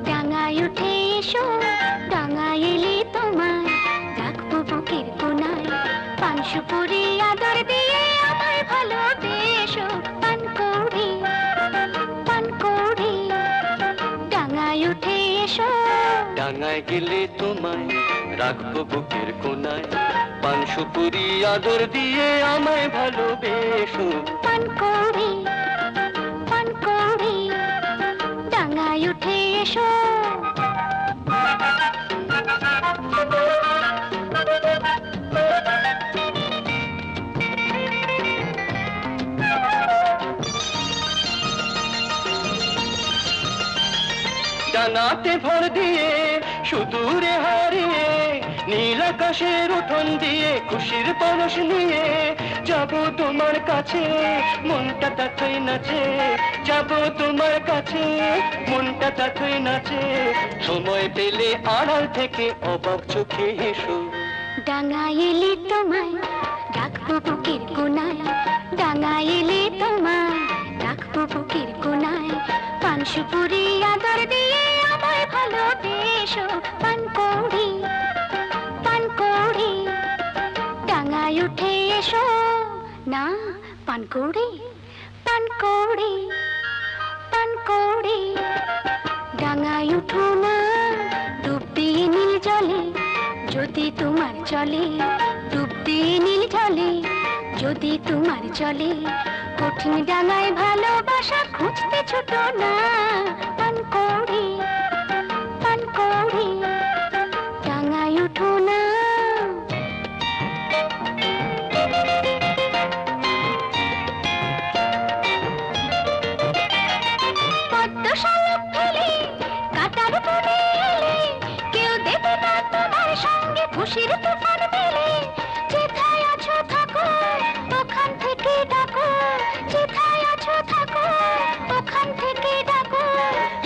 ডাঙায় উঠে এসো, ডাঙায় এলে তোমায় রাখবো বুকের কোনায়, পান সুপুরি আদর দিয়ে আমায় ভালোবেসো। পানকৌড়ি পানকৌড়ি ডাঙায় উঠে এসো, ডাঙায় গেলে তোমায় রাখবো বুকের কোনায়, পান সুপুরি আদর দিয়ে আমায় ভালোবেসো। পানকৌড়ি পানকৌড়ি ডাঙায় উঠে এসো। ডানাতে ভর দিয়ে সুদূরে হারিয়ে, নীল আকাশের উঠোন দিয়ে খুশির পরশ নিয়ে যাবো তোমার কাছে, মনটা তাতেই নাচে। যাবো তোমার কাছে, মনটা তাতেই নাচে। সময় পেলে আড়াল থেকে অবাক চোখে এসো। ডাঙায় এলে তোমায় রাখবো বুকের কোনায়, ডাঙায় এলে তোমায় রাখবো বুকের কোনায়, পান সুপুরি আদর দিয়ে আমায় ভালোবেসো। পানকৌড়ি পানকৌড়ি ডাঙায় উঠে এসো। না, পানকৌড়ি পানকৌড়ি পানকৌড়ি ডাঙায় উঠো না, ডুব দিয়ে নীল জলে যদি তোমার চলে, ডুব দিয়ে নীল জলে যদি তোমার চলে। কঠিন ডাঙায় ভালোবাসা খুঁজতে ছোট না। পানকৌড়ি পানকৌড়ি ডাঙায় উঠো না। পদ্ম শালক ফেলে কাটার বনে এলে, কেউ দেবে না তোমার সঙ্গে খুশির তুফান মেলে। যেথায় আছো থাকো, ওখান থেকে ডাকো। যেথায় আছো থাকো, ওখান থেকে ডাকো।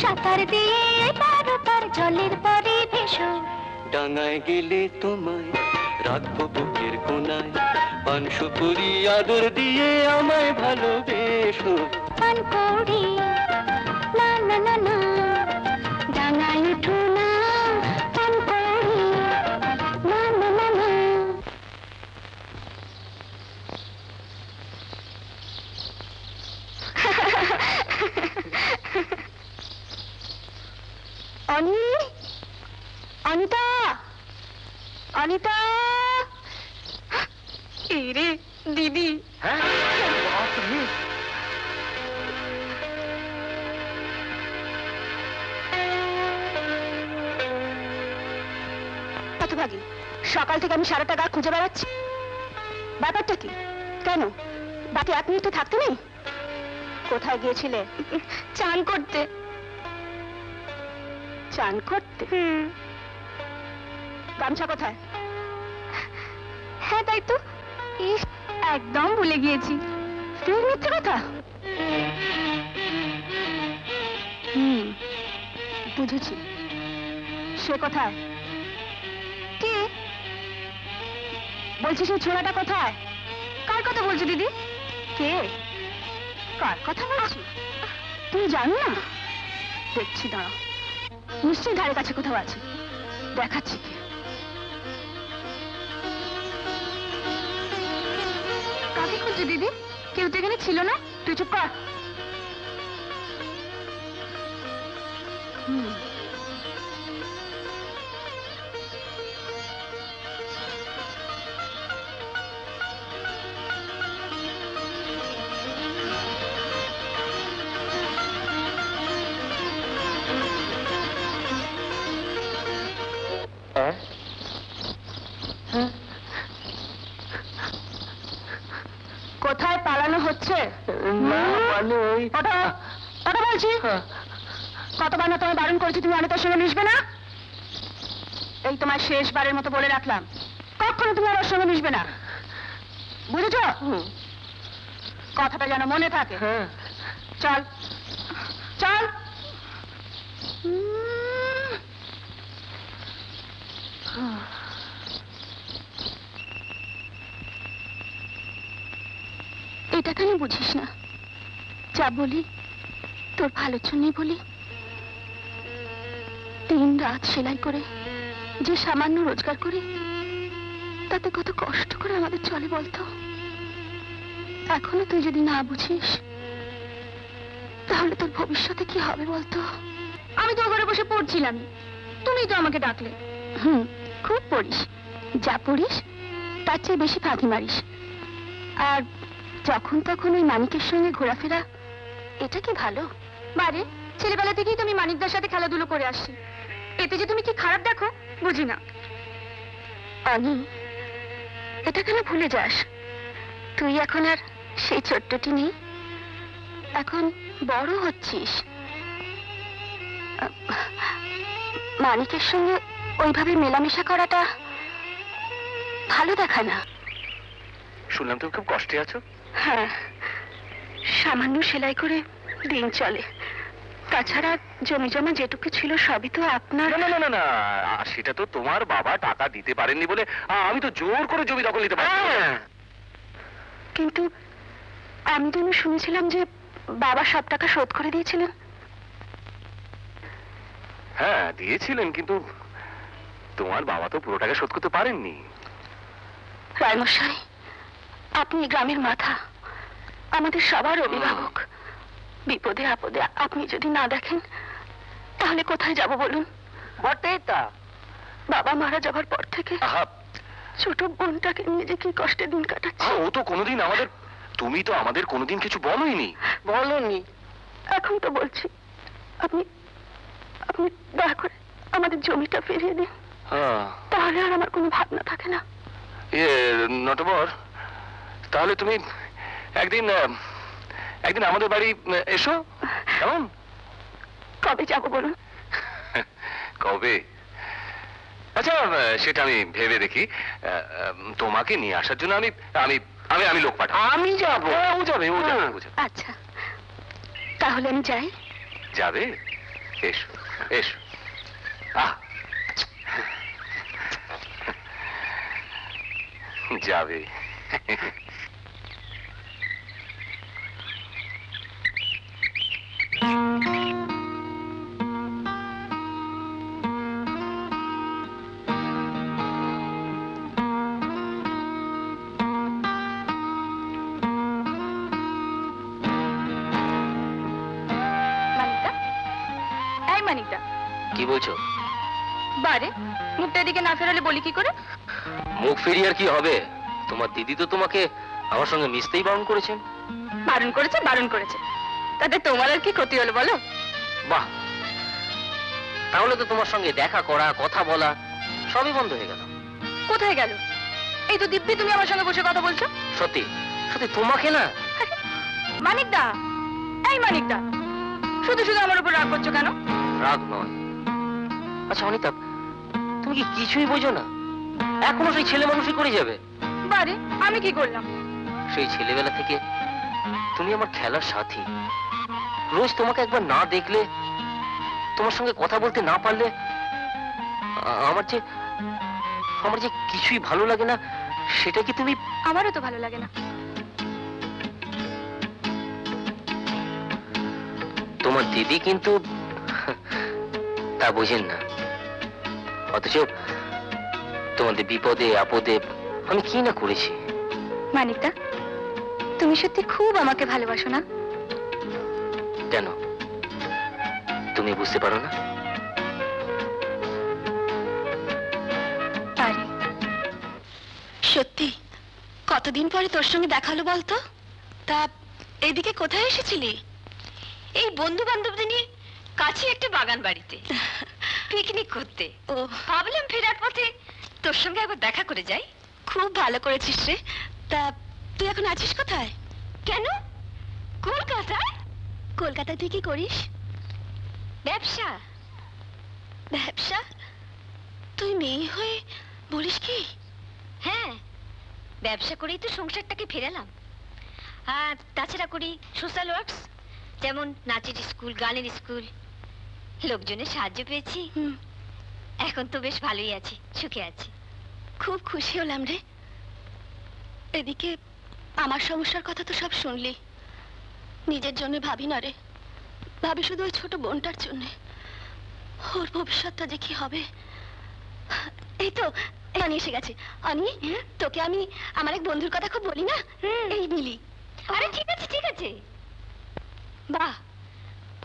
সাঁতার দিয়ে এপার ওপার জলের পরে ভেসো। ডাঙায় গেলে তোমায় রাখবো বুকের কোনায়, পান সুপুরি আদর দিয়ে আমায় ভালোবেসো। পানকৌড়ি না না না না ডাঙায় উঠো না। পানকৌড়ি না না না না। অনি, অনিতা, অনিতা। এই রে দিদি। হ্যাঁ, তুমি হতভাগী, সকাল থেকে আমি সারাটা গা খুঁজে বেড়াচ্ছি। ব্যাপারটা কি? কেন বাকি 1 মিনিট থাকতে নেই? কোথায় গিয়েছিলে? চান করতে। চান করতে? গামছা কোথায়? হ্যাঁ তাই তো, একদম ভুলে গিয়েছি। তুমি মিথ্যে কথা। বুঝেছি। সে কোথায়? কে বলছি? সেই ছোড়াটা কোথায়? কার কথা বলছো দিদি? কে? কার কথা বলছি তুমি জানো না? দেখছি, দাঁড়াও, নিশ্চয়ই ধারে কাছে কোথাও আছে। দেখাচ্ছি কে। কাকে খুঁজছো দিদি? কেউ তো এখানে ছিল না। তুই চুপ কর। কোথায় পালানো হচ্ছে? না মানে ওই ওটা বলছি। কতবার না তোমায় বারণ করেছি তুমি অনিতার সঙ্গে মিশবে না? এই তোমার শেষবারের মতো বলে রাখলাম, কখনো তুমি ওর সঙ্গে মিশবে না। বুঝেছ? কথাটা যেন মনে থাকে। চল চল। এটা কেন বুঝিস না? যা বলি তোর ভালোর জন্যই বলি। দিন রাত সেলাই করে যে সামান্য রোজগার করি, তাতে কত কষ্ট করে আমাদের চলে বলতো। এখনো তুই যদি না বুঝিস, তাহলে তোর ভবিষ্যতে কি হবে বলতো? আমি তো ঘরে বসে পড়ছিলাম, তুমি তো আমাকে ডাকলে। খুব পড়িস, যা পড়িস তার চেয়ে বেশি ফাঁকি মারিস। আর যখন তখন ওই মানিকের সঙ্গে ঘোরাফেরা, এটা কি ভালো? বারে, ছেলেবেলা থেকেই তুমি মানিকদার সাথে খেলাধুলো করে আসছি, এতে যে তুমি কি খারাপ দেখো বুঝি না। অনি, এটা কেন ভুলে যাস? তুই এখন আর সেই ছোট্টটি নেই, এখন বড় হচ্ছিস। মানিকের সঙ্গে ওইভাবে মেলামেশা করাটা ভালো দেখায় না। শুনলাম তুমি খুব কষ্টে আছো। হ্যাঁ, সামান্য সেলাই করে দিন চলে। তাছাড়া জমি জমা যেটুকু ছিল সবই তো আপনার। না না না না, সেটা তো তোমার বাবা টাকা দিতে পারেননি বলে আমি তো জোর করে জমি দখল নিতে পারি। কিন্তু আমি তো শুনেছিলাম যে বাবা সব টাকা শোধ করে দিয়েছিলেন। হ্যাঁ দিয়েছিলেন, কিন্তু তোমার বাবা তো পুরো টাকা শোধ করতে পারেননি। রায়মশাই, আপনি গ্রামের মাথা, আমাদের সবার অভিভাবক। বিপদে আপদে আপনি যদি না দেখেন, তাহলে কোথায় যাব বলুন? বাবা মারা যাবার পর থেকে ছোট বোনটাকে নিয়ে যে কি কষ্টে দিন কাটাচ্ছে। ও তো কোনোদিন আমাদের, তুমি তো আমাদের কোনোদিন কিছু বলোইনি। বলনি, এখন তো বলছি। আপনি আপনি দয়া করে আমাদের জমিটা ফিরিয়ে দিন, তাহলে আর আমার কোনো ভাবনা থাকে না। নটবর, তাহলে তুমি একদিন একদিন আমাদের বাড়ি এসো। কেমন? কবে যাব বলুন? কবে? আচ্ছা সেটা আমি ভেবে দেখি। তোমাকে নিয়ে আসার জন্য আমি আমি আমি আমি লোক পাঠাবো। আমি যাবো। ও যাবে, ও যাবে। আচ্ছা, তাহলে আমি যাই। যাবে? এসো এসো। যাবে। কি বলছো? বারে, মুখটা এদিকে না ফেরালে বলি কি করে? মুখ ফিরিয়ে আর কি হবে? তোমার দিদি তো তোমাকে আমার সঙ্গে মিশতেই বারণ করেছেন। বারণ করেছে, বারণ করেছে, তাতে তোমার আর কি ক্ষতি হলো বলো? বাহ, তাহলে তো তোমার সঙ্গে দেখা করা, কথা বলা সবই বন্ধ হয়ে গেল। কোথায় গেল? এই তো দিব্যি তুমি আমার সঙ্গে বসে কথা বলছো। সত্যি সত্যি তোমাকে না। মানিকদা, এই মানিকদা, শুধু শুধু আমার উপর রাগ করছো কেন? রাগ নয়। আচ্ছা অনিতা, তুমি কি কিছুই বোঝো না? এখনো সেই ছেলে মানুষই করে যাবে। বারে, আমি কি করলাম? সেই ছেলেবেলা থেকে তুমি আমার খেলার সাথী। রোজ তোমাকে একবার না দেখলে, তোমার সঙ্গে কথা বলতে না পারলে আমার যে কিছুই ভালো লাগে না, সেটা কি তুমি? আমারও তো ভালো লাগে না। তোমার দিদি কিন্তু তা বোঝেন না। অথচ তোমাদের বিপদে আপদে আমি কি না করেছি। মানিকদা, তুমি সত্যি খুব আমাকে ভালোবাসো না? কেন, তুমি বুঝতে পারো না? পারি। সত্যি কতদিন পরে তোর সঙ্গে দেখা হলো বলতো? তা এদিকে কোথায় এসেছিলি? এই বন্ধু বান্ধবদের নিয়ে কাছে একটা বাগান বাড়িতে পিকনিক করতে। ও, ভাবলাম ফেরার পথে তোর সঙ্গে একবার দেখা করে যাই। খুব ভালো করেছিস রে। তা তুই এখন আছিস কোথায়? কেন? কলকাতায়। কলকাতায় তুই কি করিস? ব্যবসা। ব্যবসা? তুই মেয়ে হয়ে বলিস কি? হ্যাঁ, ব্যবসা করেই তো সংসারটাকে ফেরালাম। আর তাছাড়া করি সোশ্যাল ওয়ার্কস, যেমন নাচের স্কুল, গানের স্কুল। লোকজনের সাহায্য পেয়েছি। এখন তো বেশ ভালোই আছি, সুখে আছি। খুব খুশি হলাম রে। এদিকে আমার সমস্যার কথা তো সব শুনলি। নিজের জন্য ভাবি না রে, ভাবি শুধু ওই ছোট বোনটার জন্য। ওর ভবিষ্যৎটা যে কি হবে। এই তো অনি এসে গেছে। অনি, তোকে আমি আমার এক বন্ধুর কথা খুব বলি না, এই মিলি। আরে ঠিক আছে ঠিক আছে। বাহ,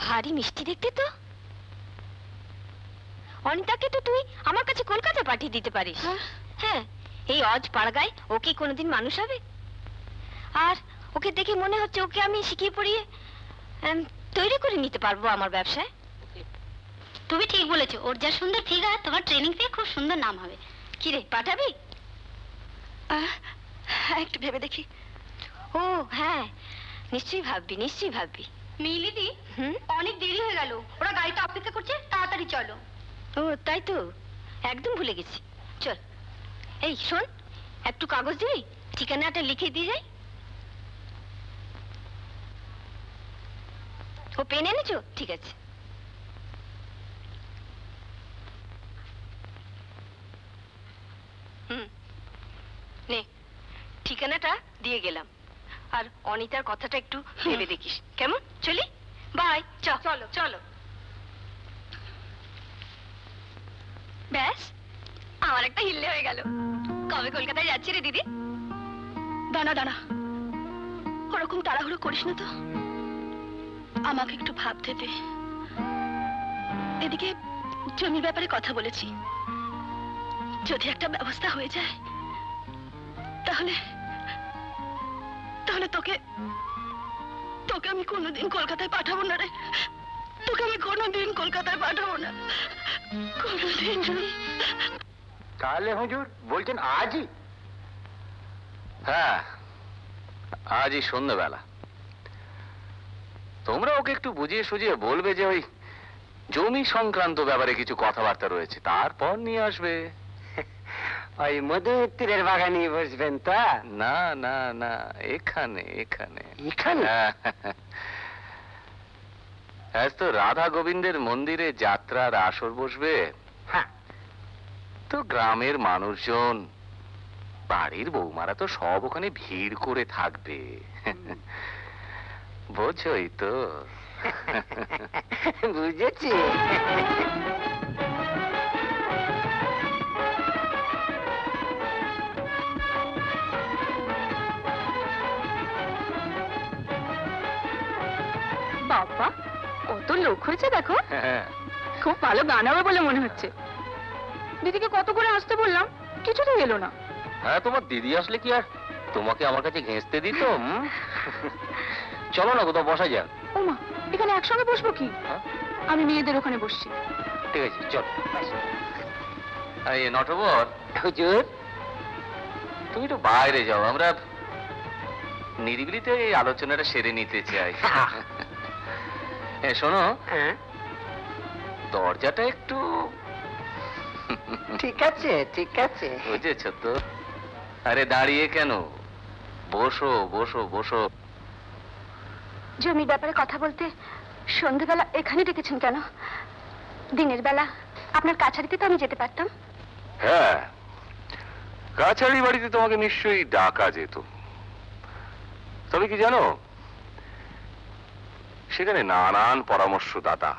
ভারী মিষ্টি দেখতে তো। অনিতাকে তো তুই আমার কাছে কলকাতা পাঠিয়ে দিতে পারিস। হ্যাঁ, এই অজ পাড়গায় ও কি কোনোদিন মানুষ হবে? আর ওকে দেখে মনে হচ্ছে ওকে আমি শিখিয়ে পড়িয়ে তৈরি করে নিতে পারবো আমার ব্যবসায়। তুমি ঠিক বলেছো, ওর যা সুন্দর ফিগার, তোমার ট্রেনিং পেয়ে খুব সুন্দর নাম হবে। কি রে, পাঠাবি? একটু ভেবে দেখি। ও হ্যাঁ, নিশ্চয়ই ভাববি, নিশ্চয়ই ভাববি। মিলিদি, অনেক দেরি হয়ে গেল, ওরা গাড়িটা অপেক্ষা করছে, তাড়াতাড়ি চলো। ও তাই তো, একদম ভুলে গেছি। চল। এই শোন, একটু কাগজ দিবি, ঠিকানাটা লিখে দিয়ে যাই। ও পেন এনেছো? ঠিক আছে। নে, ঠিকানাটা দিয়ে গেলাম। আর অনিতার কথাটা একটু ভেবে দেখিস, কেমন? চলি, বাই। চলো চলো। ব্যাস, আমার একটা হিল্লে হয়ে গেল। কবে কলকাতায় যাচ্ছি রে দিদি? দাঁড়া দাঁড়া, ওরকম তাড়াহুড়ো করিস না তো, আমাকে একটু ভাবতে দে। এদিকে জমির ব্যাপারে কথা বলেছি, যদি একটা ব্যবস্থা হয়ে যায় তাহলে তাহলে তোকে তোকে আমি কোনোদিন কলকাতায় পাঠাবো না রে। তোকে আমি কোনোদিন কলকাতায় পাঠাবো না, কোনোদিন। তাহলে হুজুর বলছেন আজই? হ্যাঁ, আজই সন্ধ্যাবেলা। তোমরা ওকে একটু বুঝিয়ে সুঝিয়ে বলবে যে ওই জমি সংক্রান্ত ব্যাপারে কিছু কথাবার্তা রয়েছে, তারপর নিয়ে আসবে। ওই মধুত্তরের বাগানে বসবেন তা? না না না, এখানে এখানে এখানে? আজ তো রাধা গোবিন্দের মন্দিরে যাত্রার আসর বসবে। হ্যাঁ, তো গ্রামের মানুষজন, বাড়ির বৌমারা তো সব ওখানে ভিড় করে থাকবে। বোঝোই তো। বুঝেছি। বাবা, কত লোক হয়েছে দেখো। হ্যাঁ, খুব ভালো গান হবে বলে মনে হচ্ছে। দিদিকে কত করে আসতে বললাম, কিছুতেই এলো না। হ্যাঁ, তোমার দিদি আসলে কি আর তোমাকে আমার কাছে ঘেঁষতে দিত? চলো না কোথাও বসা যাক। ও মা, এখানে একসঙ্গে বসবো কি? হ্যাঁ? আমি মেয়েদের ওখানে বসছি। ঠিক আছে, চল। এই নটবর, হুজুর, তুমি একটু বাইরে যাও, আমরা নিরিবিলিতে এই আলোচনাটা সেরে নিতে চাই। শোনো, হ্যাঁ দরজাটা একটু ঠিক আছে ঠিক আছে। বুঝেছ তো? আরে দাঁড়িয়ে কেন, বসো বসো বসো। জমির ব্যাপারে কথা বলতে সন্ধ্যেবেলা এখানে ডেকেছেন কেন? দিনের বেলা আপনার কাছারিতে তো আমি যেতে পারতাম। হ্যাঁ, কাছারি বাড়িতে তোমাকে নিশ্চয়ই ডাকা যেত। তবে কি জানো, সেখানে নানান পরামর্শদাতা,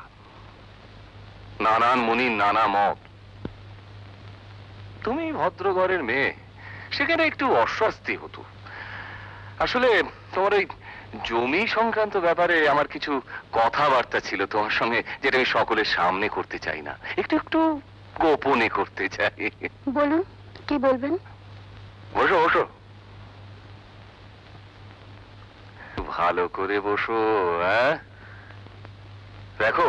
নানান মুনির নানা মত। তুমি ভদ্রঘরের মেয়ে, সেখানে একটু অস্বস্তি হতো। আসলে তোমার ওই জমি সংক্রান্ত ব্যাপারে আমার কিছু কথাবার্তা ছিল তোমার সঙ্গে, যেটা আমি সকলের সামনে করতে চাই না, একটু একটু গোপনে করতে চাই। বলুন, কি বলবেন? বসো বসো, ভালো করে বসো। হ্যাঁ, দেখো,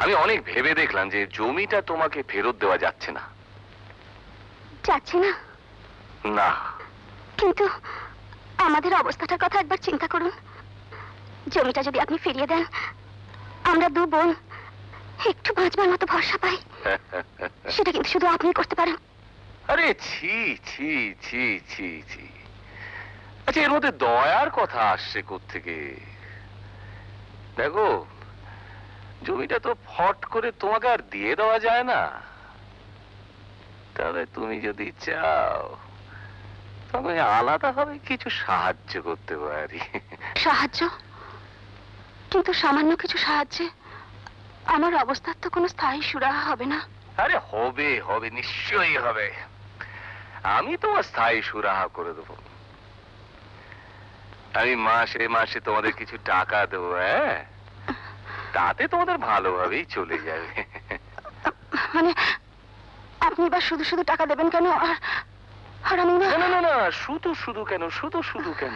আমি অনেক ভেবে দেখলাম যে জমিটা তোমাকে ফেরত দেওয়া যাচ্ছে না। যাচ্ছি না? না। কিন্তু আমাদের অবস্থাটার কথা একবার চিন্তা করুন। জমিটা যদি আপনি ফিরিয়ে দেন, আমরা দু বোন একটু বাঁচবার মতো ভরসা পাই। সেটা কিন্তু শুধু আপনি করতে পারেন। আরে ছি ছি ছি ছি ছি, আচ্ছা এর মধ্যে দয়ার কথা আসছে কোত্থেকে? দেখো, জমিটা তো ফট করে তোমাকে আর দিয়ে দেওয়া যায় না। তবে তুমি যদি চাও তবে আলাদাভাবে কিছু সাহায্য করতে পারি। সাহায্য? কিন্তু সামান্য কিছু সাহায্যে আমার অবস্থার তো কোনো স্থায়ী সুরাহা হবে না। আরে হবে হবে, নিশ্চয়ই হবে। আমি তোমার স্থায়ী সুরাহা করে দেবো। আমি মাসে মাসে তোমাদের কিছু টাকা দেবো, হ্যাঁ? তাতে তোমাদের ভালোভাবেই চলে যাবে। মানে আপনি এবার শুধু শুধু টাকা দেবেন কেন? আর আমি না না না না, শুধু শুধু কেন, শুধু শুধু কেন?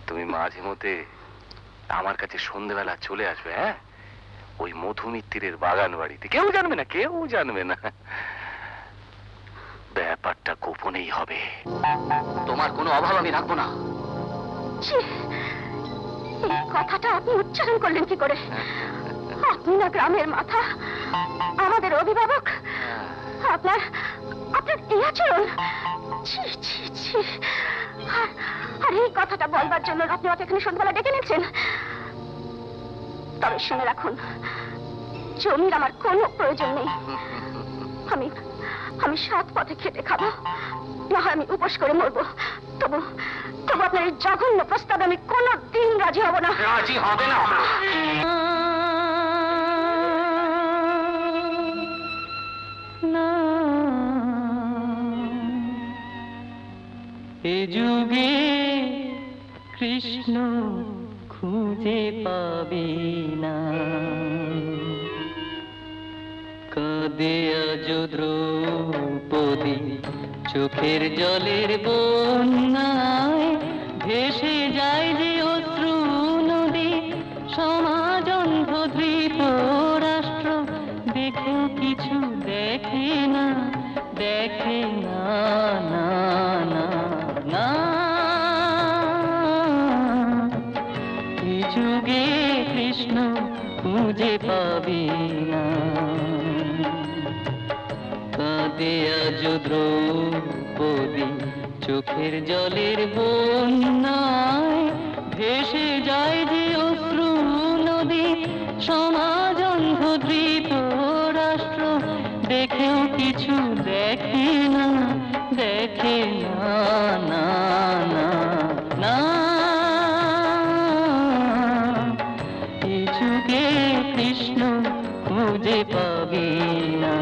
তুমি মাঝে মধ্যে আমার কাছে সন্ধ্যেবেলা চলে আসবে, হ্যাঁ? ওই মধুমিত্তিরের বাগান বাড়িতে। কেউ জানবে না, কেউ জানবে না। ব্যাপারটা গোপনেই হবে। তোমার কোনো অভাব আমি রাখবো না। এই কথাটা আপনি উচ্চারণ করলেন কি করে? আপনি না গ্রামের মাথা, আমাদের অভিভাবক। আপনার আপনার এই আচরণ, ছি ছি ছি। আর এই কথাটা বলবার জন্য আপনি আমাকে এখানে সন্ধ্যাবেলা ডেকে নিচ্ছেন। তবে শুনে রাখুন, জমির আমার কোনো প্রয়োজন নেই। আমি সৎ পথে খেটে খাবো, না হয় আমি উপোস করে মরবো। তবু তবু আপনার এই জঘন্য প্রস্তাবে আমি কোনোদিন রাজি হব না। রাজি হবে না? এ যুগে কৃষ্ণ খুঁজে পাবি না, কাঁদে আজ দ্রৌপদী চোখের জলের বন্যায়, ভেসে যায় যে অশ্রু নদী, সমাজ অন্ধ ধৃত রাষ্ট্র দেখেও কিছু দেখে না, দেখে না না না না। এই যুগে কৃষ্ণ খুঁজে পাবি না, কাঁদে আজ দ্রৌপদী চোখের জলের বন্যায়, ভেসে যায় যে অশ্রু নদী, সমাজ অন্ধ ধৃত রাষ্ট্র দেখেও কিছু দেখে না, দেখে না না না না। এই যুগে কৃষ্ণ খুঁজে পাবি না।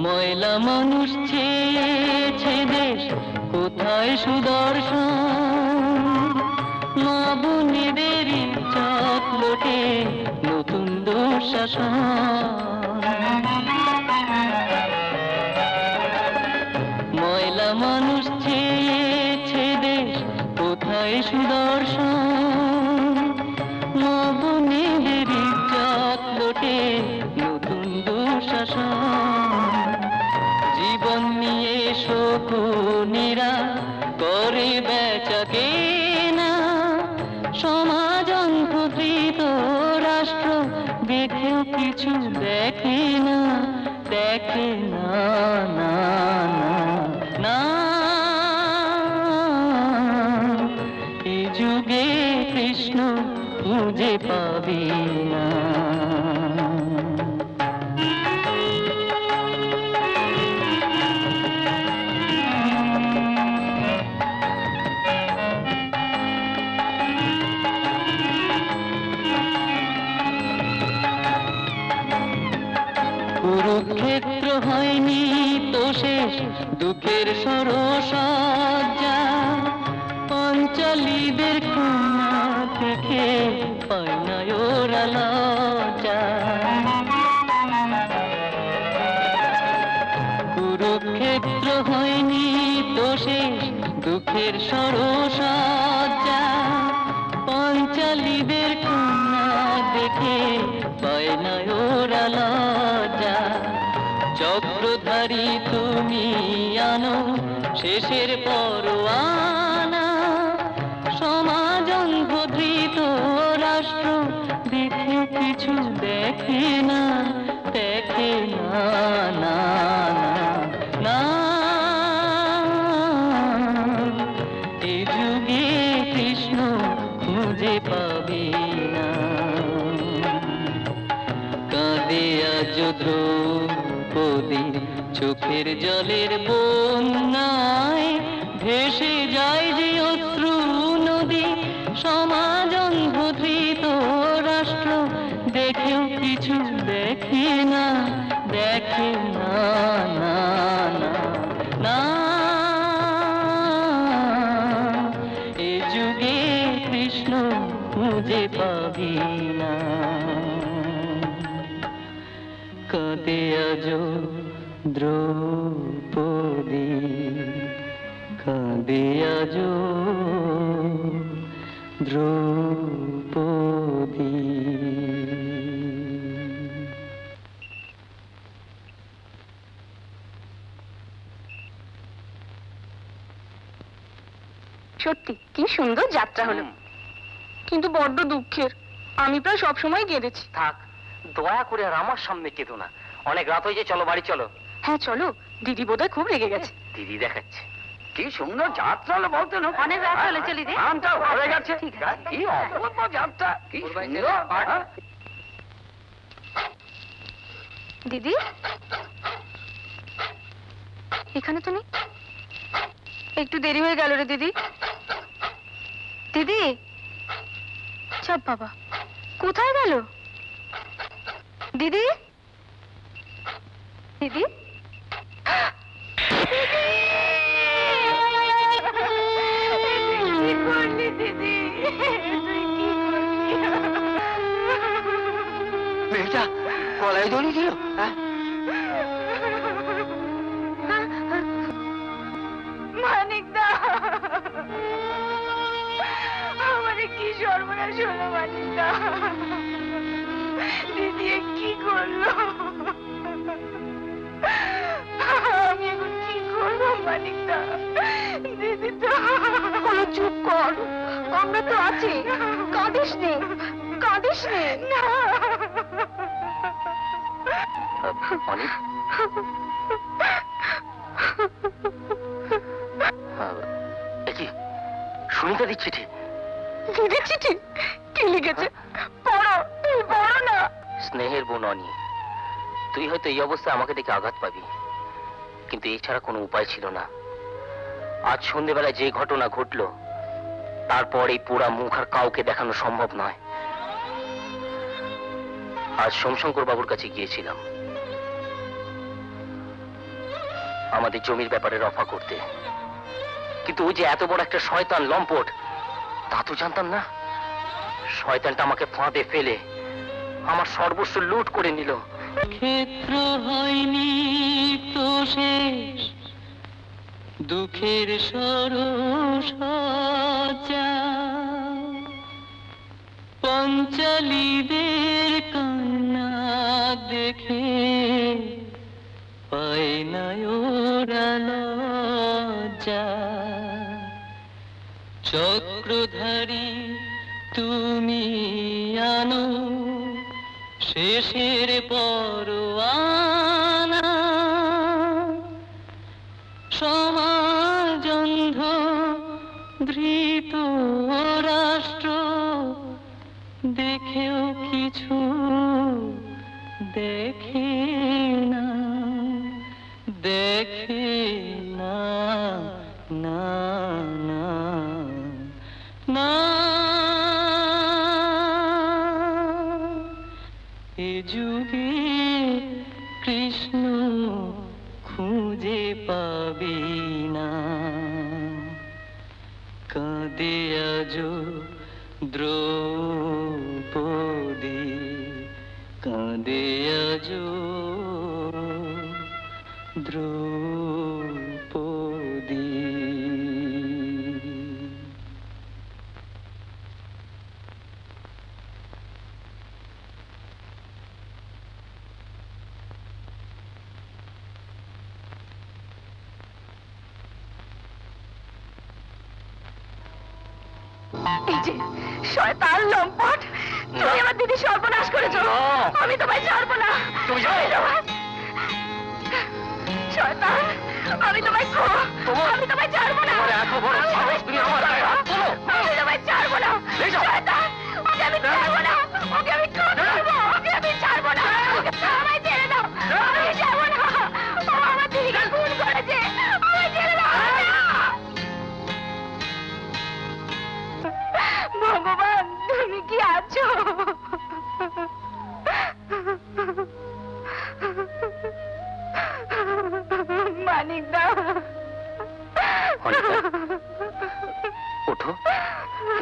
ময়লা মানুষ ছেয়েছে দেশ, কোথায় সুদর্শন, মা বোনেদের ইজ্জত লোটে নতুন দুঃশাসন। ময়লা মানুষ ছেয়েছে দেশ, কোথায় সুদর্শন, মা বোনেদের ইজ্জত লোটে নতুন দুঃশাসন। জীবন নিয়ে শকুনিরা করে বেচা কেনা, সমাজ অন্ধকৃত রাষ্ট্র দেখেও কিছু দেখে না, দেখে না না না না। এই যুগে কৃষ্ণ খুঁজে পাবি না। কুরুক্ষেত্র হয়নি তো শেষ দুঃখের সরসজ্জা, পাঞ্চালীদের কন্যা থেকে পায় না ওরা লজ্জা। কুরুক্ষেত্র হয়নি তো শেষ দুঃখের সরসজ্জা, পাঞ্চালীদের কন্যা দেখে পায় না ওরা লজ্জা। চক্রধারী তুমি আনো শেষের পরোয়ানা, সমাজ অন্ধধৃত রাষ্ট্র দেখে কিছু দেখে না, দেখে না না না না। এই যুগে কৃষ্ণ খুঁজে পাবে দ্রৌপদী চোখের জলের বন্যায় ভেসে যায় যে অশ্রু নদী, সমাজ অন্ধধৃত রাষ্ট্র দেখেও কিছু দেখে না, দেখে না, না, না, না। এ যুগে কৃষ্ণ খুঁজে পাবি না। কাঁদে আজ দ্রৌপদী, কাঁদে আজ দ্রৌপদী। সত্যি কি সুন্দর যাত্রা হলো, কিন্তু বড্ড দুঃখের। আমি প্রায় সবসময় কেঁদেছি। থাক, দয়া করে আর আমার সামনে কেঁদো না। অনেক রাত হয়েছে, চলো বাড়ি চলো। হ্যাঁ চলো, দিদি বোধহয় খুব রেগে গেছে। দিদি দেখাচ্ছে কি সুন্দর যাত্রা হলো বলতে। অনেক রাত হলে চলি রে। গানটা ভালো গেছে, কি অপূর্ব যাত্রা, কি সুন্দর। দিদি এখানে তো নেই, একটু দেরি হয়ে গেল রে দিদি। দিদি চাপ বাবা, কোথায় গেল দিদি? দিদি কি করলি দিদি? মেয়েটা গলায় দড়ি দিল। মানিকদা, আমারে কি সর্বনাশ হলো মানিকদা। দিদি কি করলো? আমি এখন কি করবো মানিকদা? দিদি তো বলো, চুপ কর, আমরা তো আছি, কাঁদিস নে, কাঁদিস নে। অনেক কি সুনিতাদির চিঠি? দিদির চিঠি? কি লিখেছে? পড়ো, তুই পড়ো না। স্নেহের বোন অনি, তুই হয়তো এই অবস্থায় আমাকে দেখে আঘাত পাবি, কিন্তু এছাড়া কোনো উপায় ছিল না। আজ সন্ধ্যেবেলায় যে ঘটনা ঘটলো, তারপর এই পোড়া মুখ আর কাউকে দেখানো সম্ভব নয়। আজ সোমশঙ্কর বাবুর কাছে গিয়েছিলাম আমাদের জমির ব্যাপারে রফা করতে, কিন্তু ওই যে এত বড় একটা শয়তান লম্পট, তা তো জানতাম না। শয়তানটা আমাকে ফাঁদে ফেলে আমার সর্বস্ব লুট করে নিল। ক্ষেত্র হয়নি তো শেষ, দুঃখের সরসজ্জা, পঞ্চালীদের কান্না দেখে পায় না ওরা লজ্জা। চক্রধারী তুমি আনো শেষের পরোয়ানা, সমাজ অন্ধ ধৃত রাষ্ট্র দেখেও কিছু দেখে না, দেখে না, না, না, না। এ যুগে কৃষ্ণ খুঁজে পাবি না। কাঁদে আজ দ্রৌপদী, কাঁদে আজ দ্রৌপদী। এই যে শয়তান লম্পট, তুই আমার দিদি সর্বনাশ করেছো। আমি তোমায় ছাড়বো না। তুমি যাও। শয়তান, আমি তোমায় আমি তোমায় ছাড়বো না। এত বড় সাহস, তুমি আমার গায়ে হাত তোলো। আমি তোমায় ছাড়বো না। শয়তান, ওকে আমি ছাড়বো না, ওকে আমি ওকে আমি ছাড়বো না। আমায় ছেড়ে দাও।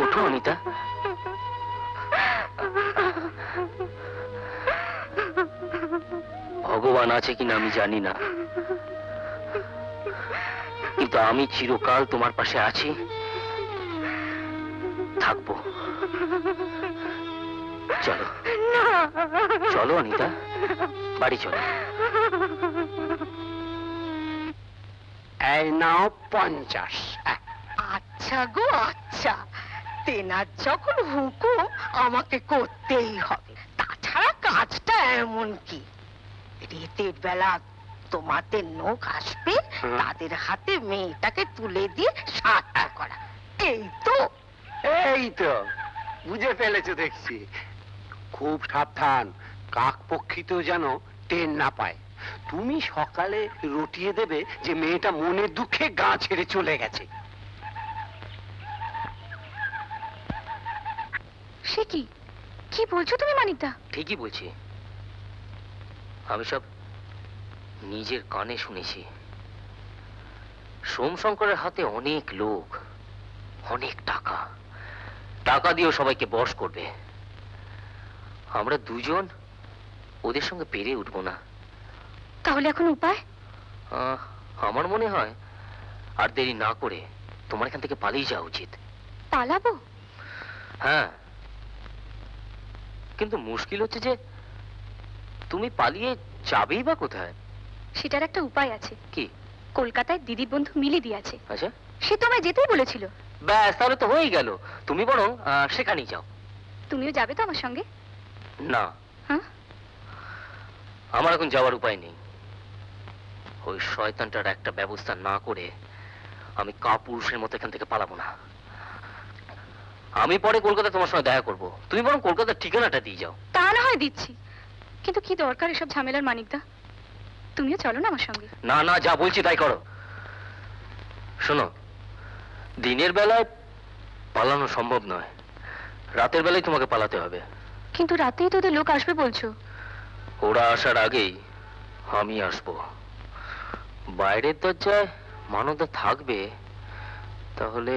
ওঠো অনিতা। ভগবান আছে কিনা আমি জানি না, কিন্তু আমি চিরকাল তোমার পাশে আছি, থাকবো। চলো চলো অনিতা, বাড়ি চলো। এই নাও 50। আচ্ছা গো আচ্ছা, তেনার যখন হুকুম আমাকে করতেই হবে, তাছাড়া কাজটা এমন কি, রাতের বেলা তোমাদের লোক আসবে, তাদের হাতে মেয়েটাকে তুলে দিয়ে সাথ করা, এই তো। এই তো বুঝে ফেলেছো দেখছি। খুব সাবধান, কাক পক্ষিতেও যেন টেন না পায়। তুমি সকালে রটিয়ে দেবে যে মেয়েটা মনের দুঃখে গা ছেড়ে চলে গেছে। সে কি, কি বলছো তুমি মানিকদা? ঠিকই বলছি, আমি সব নিজের কানে শুনেছি। সোমশঙ্করের হাতে অনেক লোক, অনেক টাকা, টাকা দিয়েও সবাইকে বশ করবে। আমরা দুজন ওদের সঙ্গে পেরে উঠবো না। তাহলে এখন উপায়? আমার মনে হয় আর দেরি না করে তোমার এখান থেকে পালিয়ে যাওয়া উচিত। পালাবো? হ্যাঁ, কিন্তু মুশকিল হচ্ছে যে তুমি পালিয়ে যাবেই বা কোথায়? সেটার একটা উপায় আছে। কি? কলকাতায় দিদির বন্ধু মিলি দিয়েছে। আচ্ছা, সে তো আমায় যেতেই বলেছিল। ব্যাস, তাহলে তো হয়েই গেল। তুমি বরং সেখানেই যাও। তুমিও যাবে তো আমার সঙ্গে? না, হ্যাঁ, আমার এখন যাওয়ার উপায় নেই। ওই শয়তানটার একটা ব্যবস্থা না করে আমি কাপুরুষের মতো এখান থেকে পালাবো না। আমি পরে কলকাতা তোমার সঙ্গে দেখা করবো, তুমি বরং কলকাতার ঠিকানাটা দিয়ে যাও। তা না হয় দিচ্ছি, কিন্তু কি দরকার এসব ঝামেলার মানিকদা? তুমিও চলো না আমার সঙ্গে। না না, যা বলছি তাই করো। শোনো, দিনের বেলায় পালানো সম্ভব নয়, রাতের বেলায় তোমাকে পালাতে হবে। কিন্তু রাতেই তো ওদের লোক আসবে বলছো। ওরা আসার আগেই আমি আসব। বাইরের দরজায় মানবদা থাকবে, তাহলে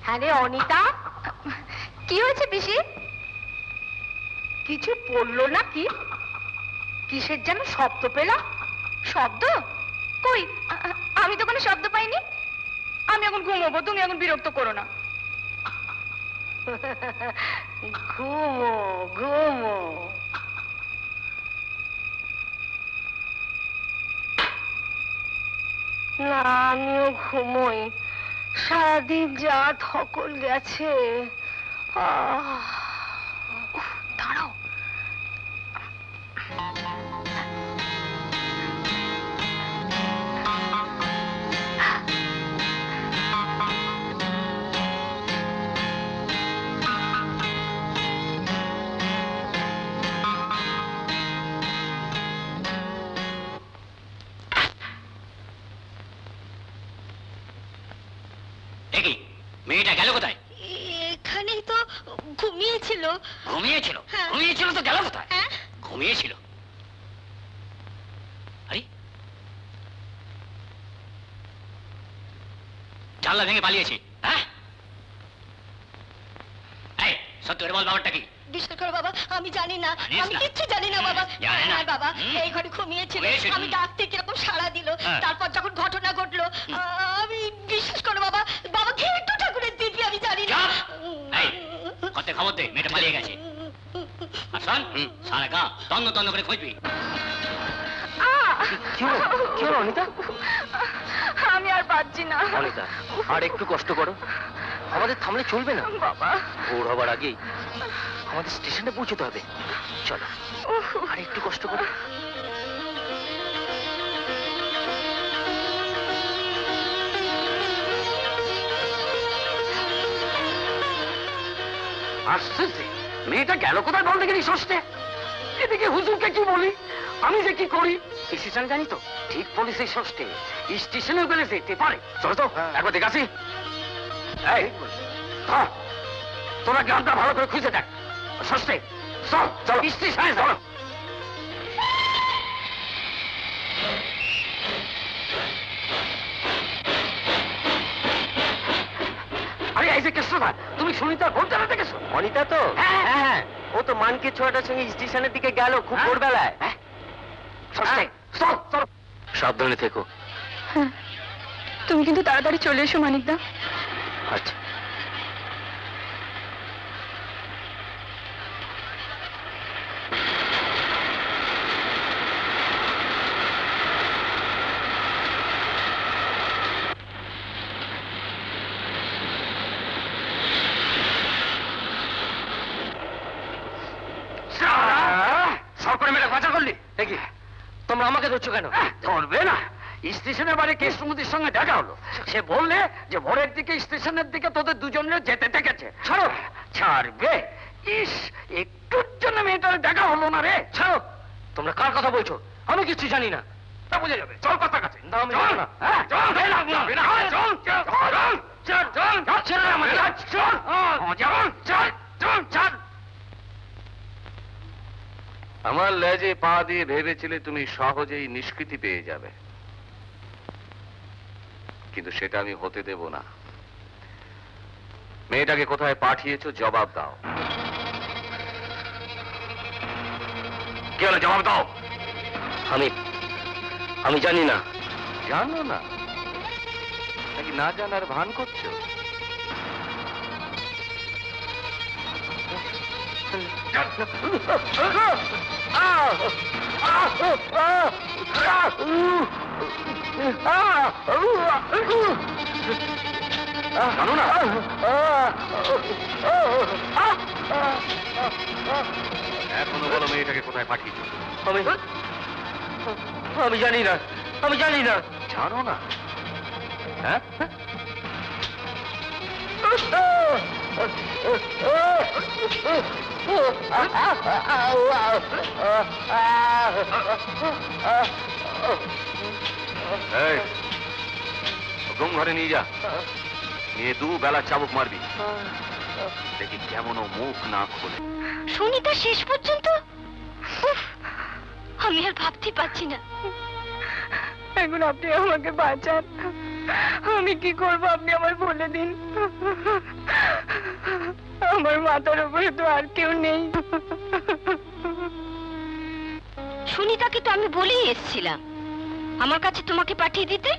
হ্যাঁ রে অনিতা, কি হয়েছে পিসি? কিছু পড়লো নাকি? কিসের যেন শব্দ পেলাম। শব্দ? কই, আমি তো কোনো শব্দ পাইনি। আমি এখন ঘুমোবো, তুমি এখন বিরক্ত করো না। ঘুমো ঘুমো। না, আমিও ঘুমোই, সারাদিন যা ধকল গেছে। দাঁড়াও, মেয়েটা গেল কোথায়? এখানেই তো ঘুমিয়েছিল। ঘুমিয়েছিল? হ্যাঁ। ঘুমিয়েছিল তো গেল কোথায়? হ্যাঁ, ঘুমিয়েছিল? আরে, জানলা ভেঙে পালিয়েছে? হ্যাঁ, এই সত্যি করে বল, ব্যাপারটা কি? বিশ্বাস করো বাবা, আমি জানি না, জানিস আমি না? কিচ্ছু জানি না বাবা। জানে না? হ্যাঁ বাবা, হুম। এই ঘরে ঘুমিয়েছিল, ঘুমিয়েছিল? আমি ডাকতে কিরকম সাড়া দিল। হ্যাঁ। তারপর যখন ঘটনা ঘটলো, আমি বিশ্বাস করো বাবা, বাবা ঘেটু ঠাকুরের দিব্যি আমি জানি না। চুপ! এই, কতে খবর দে, মেয়েটা পালিয়ে গেছে। আর শোন, সারা গা তন্ন তন্ন করে খুঁজবি। কি হলো অনিতা? আমি আর পারছি না অনিতা, আর একটু কষ্ট করো, আমাদের থামলে চলবে না বাবা। ভোর হবার আগেই আমাদের স্টেশনে পৌঁছতে হবে। চলো, আর একটু কষ্ট করো। আশ্চর্য, মেয়েটা গেল কোথায় বল দেখি ষষ্ঠে। এদিকে হুজুরকে কি বলি, আমি যে কি করি। স্টেশন জানি তো, ঠিক পুলিশের ষষ্ঠে স্টেশনে গেলে যেতে পারে। চলো তো একবার দেখাছি। এই ধর, তোরা গ্রামটা ভালো করে খুঁজে দেখ। ষষ্ঠে চল, চলো স্টেশনে চলো। এই যে কৃষ্ণদা, তুমি সুনিতার ফোন চালাতে গেছো? অনিতা তো? হ্যাঁ। হ্যাঁ, ও তো মানকে ছোয়াটার সঙ্গে স্টেশনের দিকে গেল খুব ভোরবেলায়। ষষ্ঠে, চল চল। সাবধানে থেকো। তুমি কিন্তু তাড়াতাড়ি চলে এসো মানিকদা। আচ্ছা। সরকারে মেরে পাচার করলি? দেখি তোমরা আমাকে ধরছো কেন? ধরবে না, স্টেশনের বাড়ি কৃষ্ণমূর্তির সঙ্গে দেখা হলো। সে বললে যে ভোরের দিকে স্টেশনের দিকে তোদের দুজনের যেতে দেখেছে। ছাড়ো। ছাড়বে? ইস, একটুর জন্য মেয়েটার দেখা হলো না রে। ছাড়ো। তোমরা কার কথা বলছো? আমি কিছু জানি না। তা বুঝে যাবে। চল কথা কাছে। না, আমি যাবো না। চল, চল, চল, চল, চল, চল, আমাকে চল, চল, চল, চল। আমার লেজে পা দিয়ে ভেবেছিলে তুমি সহজেই নিষ্কৃতি পেয়ে যাবে, কিন্তু সেটা আমি হতে দেব না। মেয়েটাকে কোথায় পাঠিয়েছো জবাব দাও। কি হলো, জবাব দাও। আমি জানি না। জানো না নাকি না জানার ভান করছো? জানো না? এখনো বলো মেয়েটাকে কোথায় পাঠিয়েছো? আমি জানি না। আমি জানি না। জানো না? হ্যাঁ, এই, ঘুম ঘরে নিয়ে যা, নিয়ে 2 বেলা চাবুক মারবি, দেখি কেমন ও মুখ না খোলে। সুনিতা শেষ পর্যন্ত? উফ, আমি আর ভাবতে পারছি না। এখন আপনি আমাকে বাঁচান। আমি কি করব আপনি আমায় বলে দিন। আমার মাথার উপরে তো আর কেউ নেই। সুনিতাকে তো আমি বলেই এসেছিলাম আমার কাছে তোমাকে পাঠিয়ে দিতে।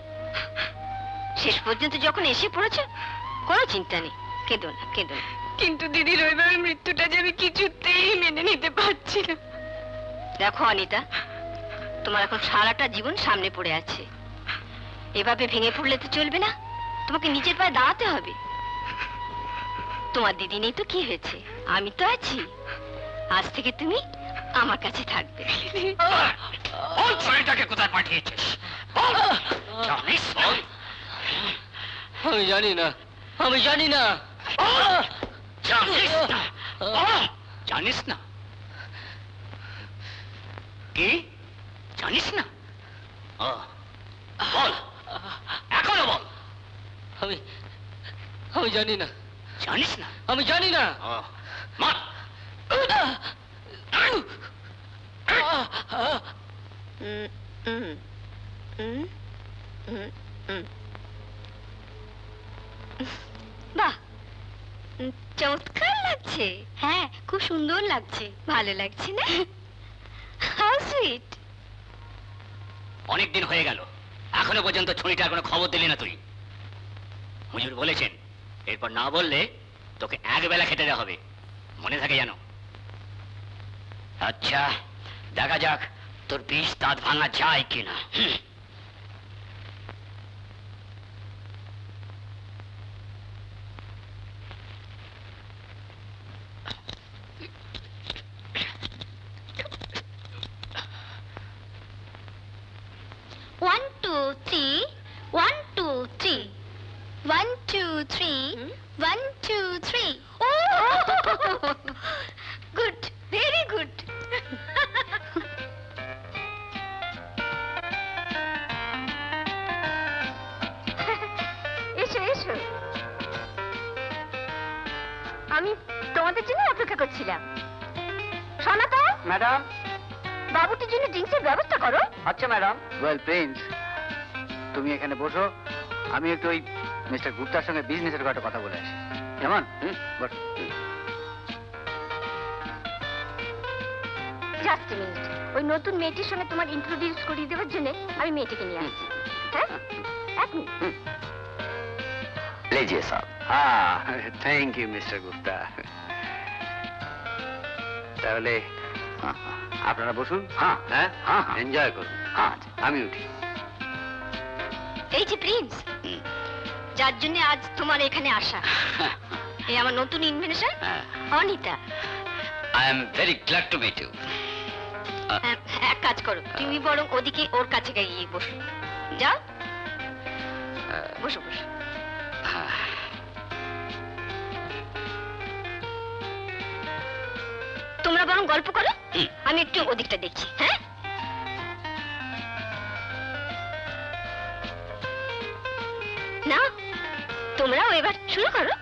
শেষ পর্যন্ত যখন এসে পড়েছে, কোনো চিন্তা নেই, কেঁদো না, কেঁদো না। কিন্তু দিদির ওইভাবে মৃত্যুটা যে আমি কিছুতেই মেনে নিতে পারছি না। দেখো অনিতা, তোমার এখন সারাটা জীবন সামনে পড়ে আছে। এভাবে ভেঙে পড়লে তো চলবে না, তোমাকে নিজের পায়ে দাঁড়াতে হবে। তোমার দিদি নেই তো কি হয়েছে, আমি তো আছি। আজ থেকে তুমি আমার কাছে থাকবে। বল ছেলেটাকে কোথায় পাঠিয়েছিস? বল, জানিস? বল। আমি জানি না। আমি জানি না। জানিস না? বল, জানিস না? কি জানিস না? বল, এখনো বল। আমি জানি না। জানিস না? আমি জানি না। মার। বাহ, চমৎকার লাগছে। হ্যাঁ, খুব সুন্দর লাগছে। ভালো লাগছে না? How sweet. অনেকদিন হয়ে গেল, এখনো পর্যন্ত ছুরিটার কোনো খবর দিলি না তুই। হুজুর বলেছেন এরপর না বললে তোকে 1 বেলা খেতে দেওয়া হবে, মনে থাকে জানো? আচ্ছা, দেখা যাক তোর বিষ দাঁত ভাঙা যায় কিনা। One, two, three. 1, 2, 3. 1, 2, 3. 1, 2, 3. Oh, good, very good. এসো এসো, আমি তোমাদের জন্য অপেক্ষা করছিলাম। সনাতন, ম্যাডাম। বাবুটির জন্য ড্রিঙ্কসের ব্যবস্থা করো। আচ্ছা ম্যাডাম। ওয়েল প্রিন্স, তুমি এখানে বসো, আমি একটু ওই মিস্টার গুপ্তার সঙ্গে বিজনেসের একটা কথা বলে আসি। কেমন? জাস্ট এ মিনিট, ওই নতুন মেয়েটির সঙ্গে তোমার ইন্ট্রোডিউস করিয়ে দেওয়ার জন্য আমি মেয়েটিকে নিয়ে আসছি। হ্যাঁ, এক মিনিট। लीजिए साहब। हाँ, थैंक यू मिस्टर गुप्ता। তাহলে আপনারা বসুন। হ্যাঁ হ্যাঁ হ্যাঁ, এনজয় করুন। হ্যাঁ, আমি উঠি। এই যে প্রিন্স, যার জন্য আজ তোমার এখানে আসা, এই আমার নতুন invention Anita. I am very glad to meet you. এক কাজ করো, তুমি বরং ওদিকে ওর কাছে গিয়ে বসো। যাও, বসো বসো। তোমরা বরং গল্প করো, আমি একটু ওদিকটা দেখছি। হ্যাঁ, না তোমরাও এবার শুরু করো।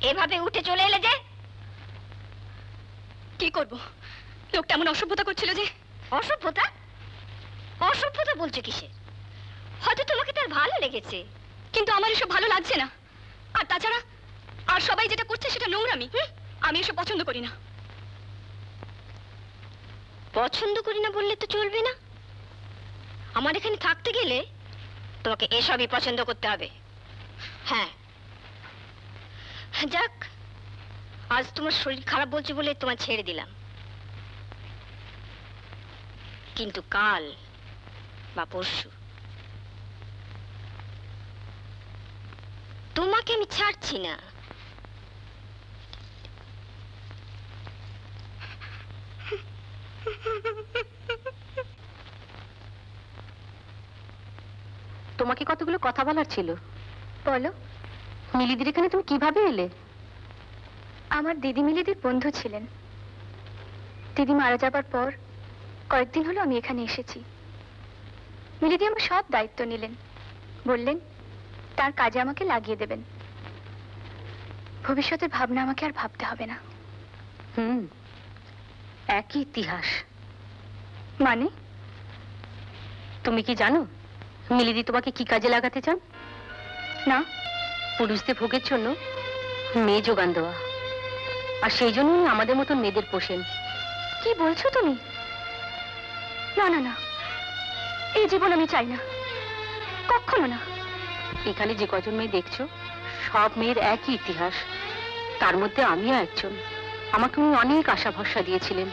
এভাবে উঠে চলে এলে যে? কি করব, লোকটা এমন অসভ্যতা করছিল যে। অসভ্যতা? অসভ্যতা বলছো কিসে? হয়তো তোমাকে তার ভালো লেগেছে, কিন্তু আমার এসব ভালো লাগছে না। আর তাছাড়া আর সবাই যেটা করছে সেটা নোংরামি। আমি এসব পছন্দ করি না। পছন্দ করি না বললে তো চলবে না। আমার এখানে থাকতে গেলে তোমাকে এসবই পছন্দ করতে হবে। হ্যাঁ, যাক, আজ তোমার শরীর খারাপ বলছে বলে তোমার ছেড়ে দিলাম, কিন্তু কাল বা পরশু তোমাকে আমি ছাড়ছি না। তোমাকে কতগুলো কথা বলার ছিল। বলো। মিলিদির এখানে তুমি কিভাবে এলে? আমার দিদি মিলিদির বন্ধু ছিলেন। দিদি মারা যাবার পর কয়েকদিন হলো আমি এখানে এসেছি। মিলিদি আমার সব দায়িত্ব নিলেন, বললেন তার কাজে আমাকে লাগিয়ে দেবেন। ভবিষ্যতের ভাবনা আমাকে আর ভাবতে হবে না। একই ইতিহাস। মানে? তুমি কি জানো মিলিদি তোমাকে কি কাজে লাগাতে চান? না। পুরুষদের ভোগের জন্য মেয়ে যোগান দেওয়া, আর সেই জন্যই আমাদের মতন মেয়েদের পোষেন। কি বলছো তুমি? না না না, এই জীবন আমি চাই না, কখনো না। এখানে যে কজন মেয়ে দেখছো সব মেয়ের একই ইতিহাস, তার মধ্যে আমিও একজন। আমাকে উনি অনেক আশা ভরসা দিয়েছিলেন,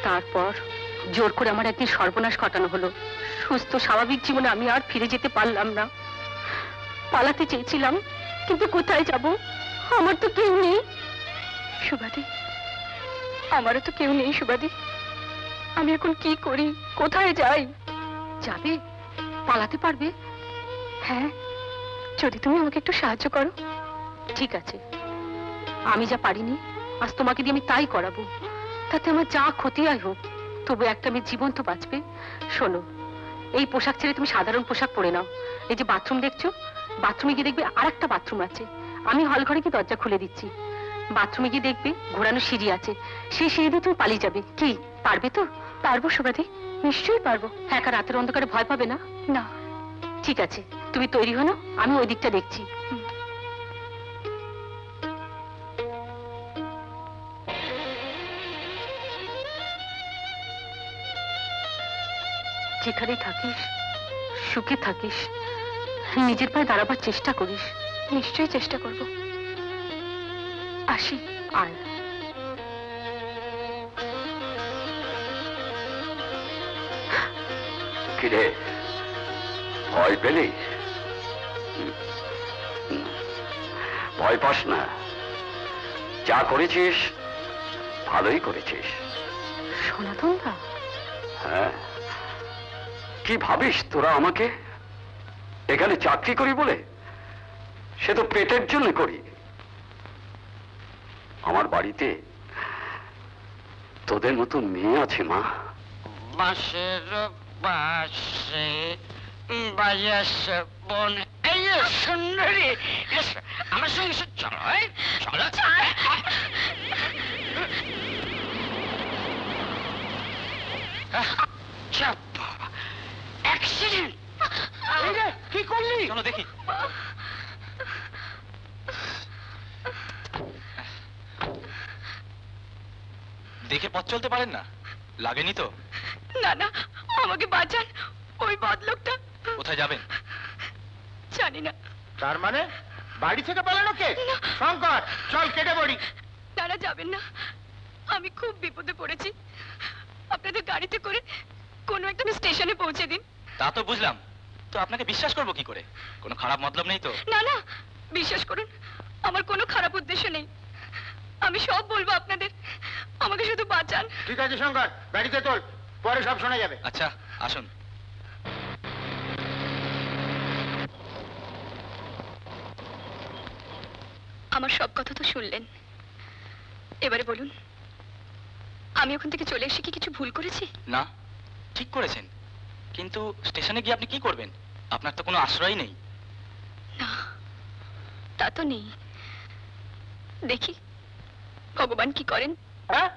তারপর জোর করে আমার একদিন সর্বনাশ ঘটানো হলো। সুস্থ স্বাভাবিক জীবনে আমি আর ফিরে যেতে পারলাম না। পালাতে চেয়েছিলাম, কিন্তু কোথায় যাব? আমার তো কেউ নেই। সুবাদি, আমারও তো কেউ নেই সুবাদি। আমি এখন কি করি, কোথায় যাই? যাবে? পালাতে পারবে? হ্যাঁ, যদি তুমি আমাকে একটু সাহায্য করো। ঠিক আছে, আমি যা পারিনি আজ তোমাকে দিয়ে আমি তাই করাবো। তাতে আমার যা ক্ষতি হয় হোক, তবু একটা মেয়ে জীবন তো বাঁচবে। শোনো, এই পোশাক ছেড়ে তুমি সাধারণ পোশাক পরে নাও। এই যে বাথরুম দেখছো, বাথরুমে গিয়ে দেখবে আর একটা বাথরুম আছে। আমি হল ঘরে গিয়ে দরজা খুলে দিচ্ছি। বাথরুমে গিয়ে দেখবে ঘোরানো সিঁড়ি আছে, সেই সিঁড়ি দিয়ে তুমি পালিয়ে যাবে। কি পারবে তো? পারবো সুবাদি, নিশ্চয়ই পারবো। একা রাতের অন্ধকারে ভয় পাবে না? না। ঠিক আছে, তুমি তৈরি হো না, আমি ওই দিকটা দেখছি। যেখানেই থাকিস সুখে থাকিস, নিজের পায়ে দাঁড়াবার চেষ্টা করিস। নিশ্চয়ই চেষ্টা করব। আসি। আয়। কিরে, ভয় পেলি? ভয় পাস না, যা করেছিস ভালোই করেছিস। সনাতন দা, হ্যাঁ, কি ভাবিস তোরা আমাকে? এখানে চাকরি করি বলে? সে তো পেটের জন্য করি। আমার বাড়িতে তোদের মতো মেয়ে আছে মা। বাঁশের পাশে বাজাচ্ছে বন। এই যে সুন্দরী, এসো, আমার সঙ্গে এসো, চলো, চলো। অ্যাক্সিডেন্ট! কি করলি? চলো দেখি। দেখে পথ চলতে পারেন না? লাগেনি তো? না না, আমাকে বাঁচান। ওই বদলোকটা। কোথায় যাবেন? জানি না। তার মানে বাড়ি থেকে পালানো কে? শঙ্কর, চল কেটে পড়ি। তারা যাবেন না, আমি খুব বিপদে পড়েছি। আপনাদের গাড়িতে করে কোনো একটা স্টেশনে পৌঁছে দিন। তা তো বুঝলাম, তো আপনাকে বিশ্বাস করবো কি করে? কোনো খারাপ মতলব নেই তো? না না, বিশ্বাস করুন, আমার কোনো খারাপ উদ্দেশ্য নেই। আমি সব বলবো আপনাদের, আমাকে শুধু বাঁচান। ঠিক আছে শঙ্কর, গাড়িতে তোল, পরে সব শোনা যাবে। আচ্ছা, আসুন। আমার সব কথা তো শুনলেন, এবারে বলুন, আমি ওখান থেকে চলে এসে কি কিছু ভুল করেছি? না, ঠিক করেছেন, কিন্তু স্টেশনে গিয়ে আপনি কি করবেন? আপনার তো কোনো আশ্রয় নেই। না, তা তো নেই। দেখি ভগবান কি করেন। হ্যাঁ,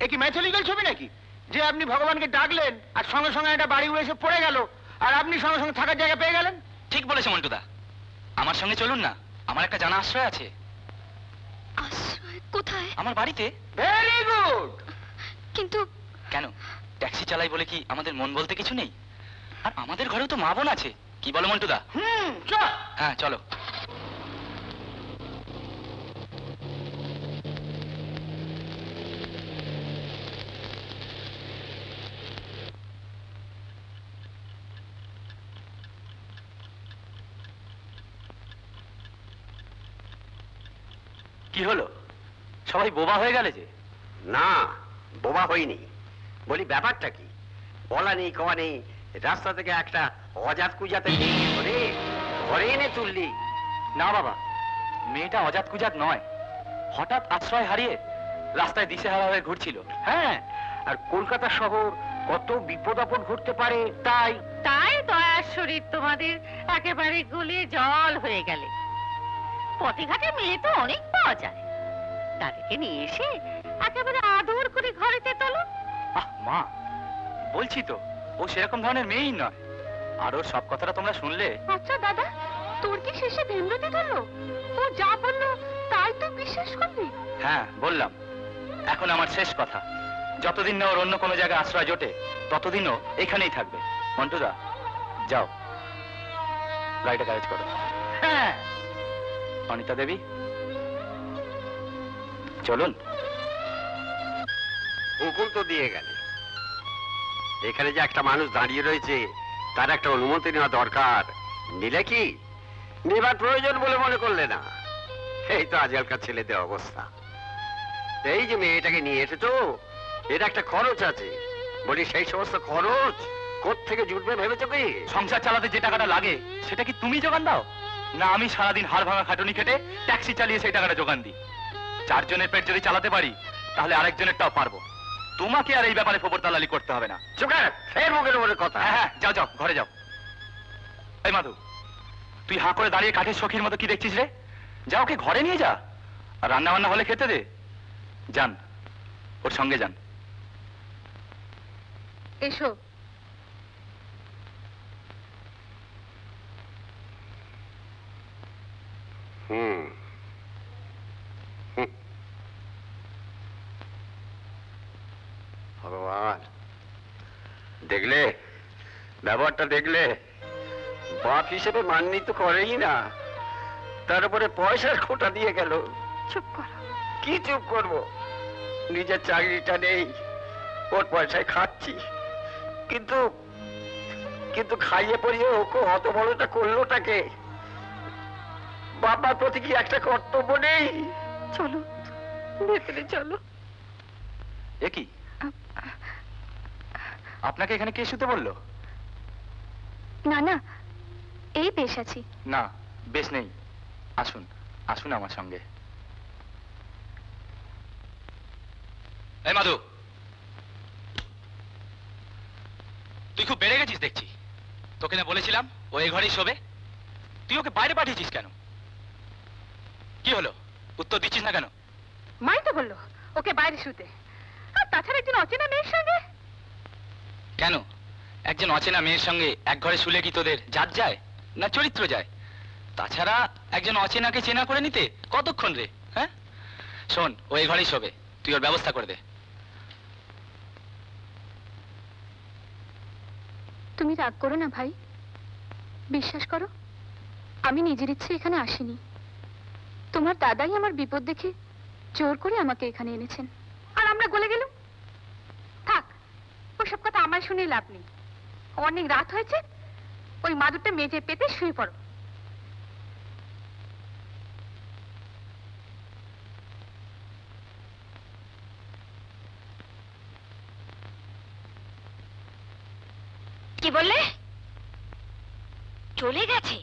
এ কি ম্যাথলিক্যাল ছবি নাকি যে আপনি ভগবানকে ডাকলেন আর সঙ্গে সঙ্গে একটা বাড়ি উড়ে এসে পড়ে গেল, আর আপনি সঙ্গে সঙ্গে থাকার জায়গা পেয়ে গেলেন? ঠিক বলেছে মন্টুদা, আমার সঙ্গে চলুন না, আমার একটা জানা আশ্রয় আছে। আশ্রয় কোথায়? আমার বাড়িতে। Very good. কিন্তু কেন, ট্যাক্সি চালাই বলে কি আমাদের মন বলতে কিছু নেই? আর আমাদের ঘরেও তো মা বোন আছে, কি বলো মন্টুদা? চল। হ্যাঁ চলো। কি হলো, সবাই বোবা হয়ে গেলে যে? না, বোবা হইনি। বলি ব্যাপারটা কি? বলা নেই কওয়া নেই, রাস্তা থেকে একটা অজাত কুজাতে নিয়ে ধরে ঘরে এনে তুললি। না বাবা, মেয়েটা অজাত কুজাত নয়, হঠাৎ আশ্রয় হারিয়ে রাস্তায় দিশেহারা হয়ে ঘুরছিল। হ্যাঁ, আর কলকাতা শহর কত বিপদ আপদ ঘটতে পারে, তাই তাই দয়ার শরীর তোমাদের একেবারে গলিয়ে জল হয়ে গেলে। পথে ঘাটে মেয়ে তো অনেক পাওয়া যায়, তাদেরকে নিয়ে এসে একেবারে আদর করে ঘরেতে তোলো। আহ মা, বলছি তো ও সেরকম ধরনের মেয়েই নয়। আর ওর সব কথাটা তোমরা শুনলে। আচ্ছা দাদা, তোর কি শেষে ভেমরতি ধরলো? ও যা বললো তাই তো বিশ্বাস করবি? হ্যাঁ বললাম, এখন আমার শেষ কথা, যতদিন না ওর অন্য কোনো জায়গায় আশ্রয় জোটে ততদিনও এখানেই থাকবে। মন্টুদা যাও, গাড়িটা গ্যারেজ করো। হ্যাঁ। অনিতা দেবী চলুন। হুকুম তো দিয়ে গেলে, এখানে যে একটা মানুষ দাঁড়িয়ে রয়েছে তার একটা অনুমতি নেওয়া দরকার। নিলে কি নেবার প্রয়োজন বলে মনে করলে না? এই তো আজকালকার ছেলেদের অবস্থা। এই যে মেয়েটাকে নিয়ে এসেছো, এর একটা খরচ আছে। বলি সেই সমস্ত খরচ কোত্থেকে জুটবে ভেবেছো কি? সংসার চালাতে যে টাকাটা লাগে সেটা কি তুমি জোগান দাও? না আমি সারাদিন হাড় ভাঙা খাটুনি খেটে ট্যাক্সি চালিয়ে সেই টাকাটা জোগান দিই? চারজনের পেট যদি চালাতে পারি তাহলে আরেকজনেরটাও পারবো। তোমাকে আর এই ব্যাপারে খবর দালালি করতে হবে না। চোখের ফের মুখের উপরে কথা। হ্যাঁ হ্যাঁ, যাও যাও, ঘরে যাও। এই মাধু, তুই হাঁ করে দাঁড়িয়ে কাঠের সখীর মতো কি দেখছিস রে? যা ওকে ঘরে নিয়ে যা, আর রান্না বান্না হলে খেতে দে। যান, ওর সঙ্গে যান। এসো। হুম। ভগবান, দেখলে ব্যবহারটা দেখলে বাপ হিসেবে মাননি তো করেই না, তার উপরে পয়সার খোঁটা দিয়ে গেল। চুপ করো। কি চুপ করবো? নিজের চাকরিটা নেই, ওর পয়সায় খাচ্ছি, কিন্তু কিন্তু খাইয়ে পড়িয়ে ওকে অত বড়টা করলোটাকে? বাবার প্রতি কি একটা কর্তব্য নেই? চলো ভেতরে চলো। এ কি, আপনাকে এখানে কে শুতে বললো? না না, এই বেশ আছি। না, বেশ নেই। আসুন আসুন আমার সঙ্গে। এই মাধু, তুই খুব বেড়ে গেছিস দেখছি। তোকে না বলেছিলাম ও এই ঘরেই শোবে? তুই ওকে বাইরে পাঠিয়েছিস কেন? কি হলো, উত্তর দিচ্ছিস না কেন? মাই তো বললো ওকে বাইরে শুতে, আর তাছাড়া একজন অচেনা মেয়ের সঙ্গে। কেন, একজন অচেনা মেয়ের সঙ্গে এক ঘরে শুলে কি তোদের জাত যায় না চরিত্র যায়? তাছাড়া একজন অচেনাকে চেনা করে নিতে কতক্ষণ রে? হ্যাঁ, শোন, ও এই ঘরেই শোবে, তুই ওর ব্যবস্থা করে দে। তুমি রাগ করো না ভাই, বিশ্বাস করো আমি নিজের ইচ্ছে এখানে আসিনি। তোমার দাদাই আমার বিপদ দেখে জোর করে আমাকে এখানে এনেছেন। আর আমরা গলে গেলাম? থাক, ওসব কথা আমার শুনে লাভ নেই। অনেক রাত হয়েছে, ওই মাদুরটা মেজে পেতে শুয়ে পড়ো। কি বললে? চলে গেছে?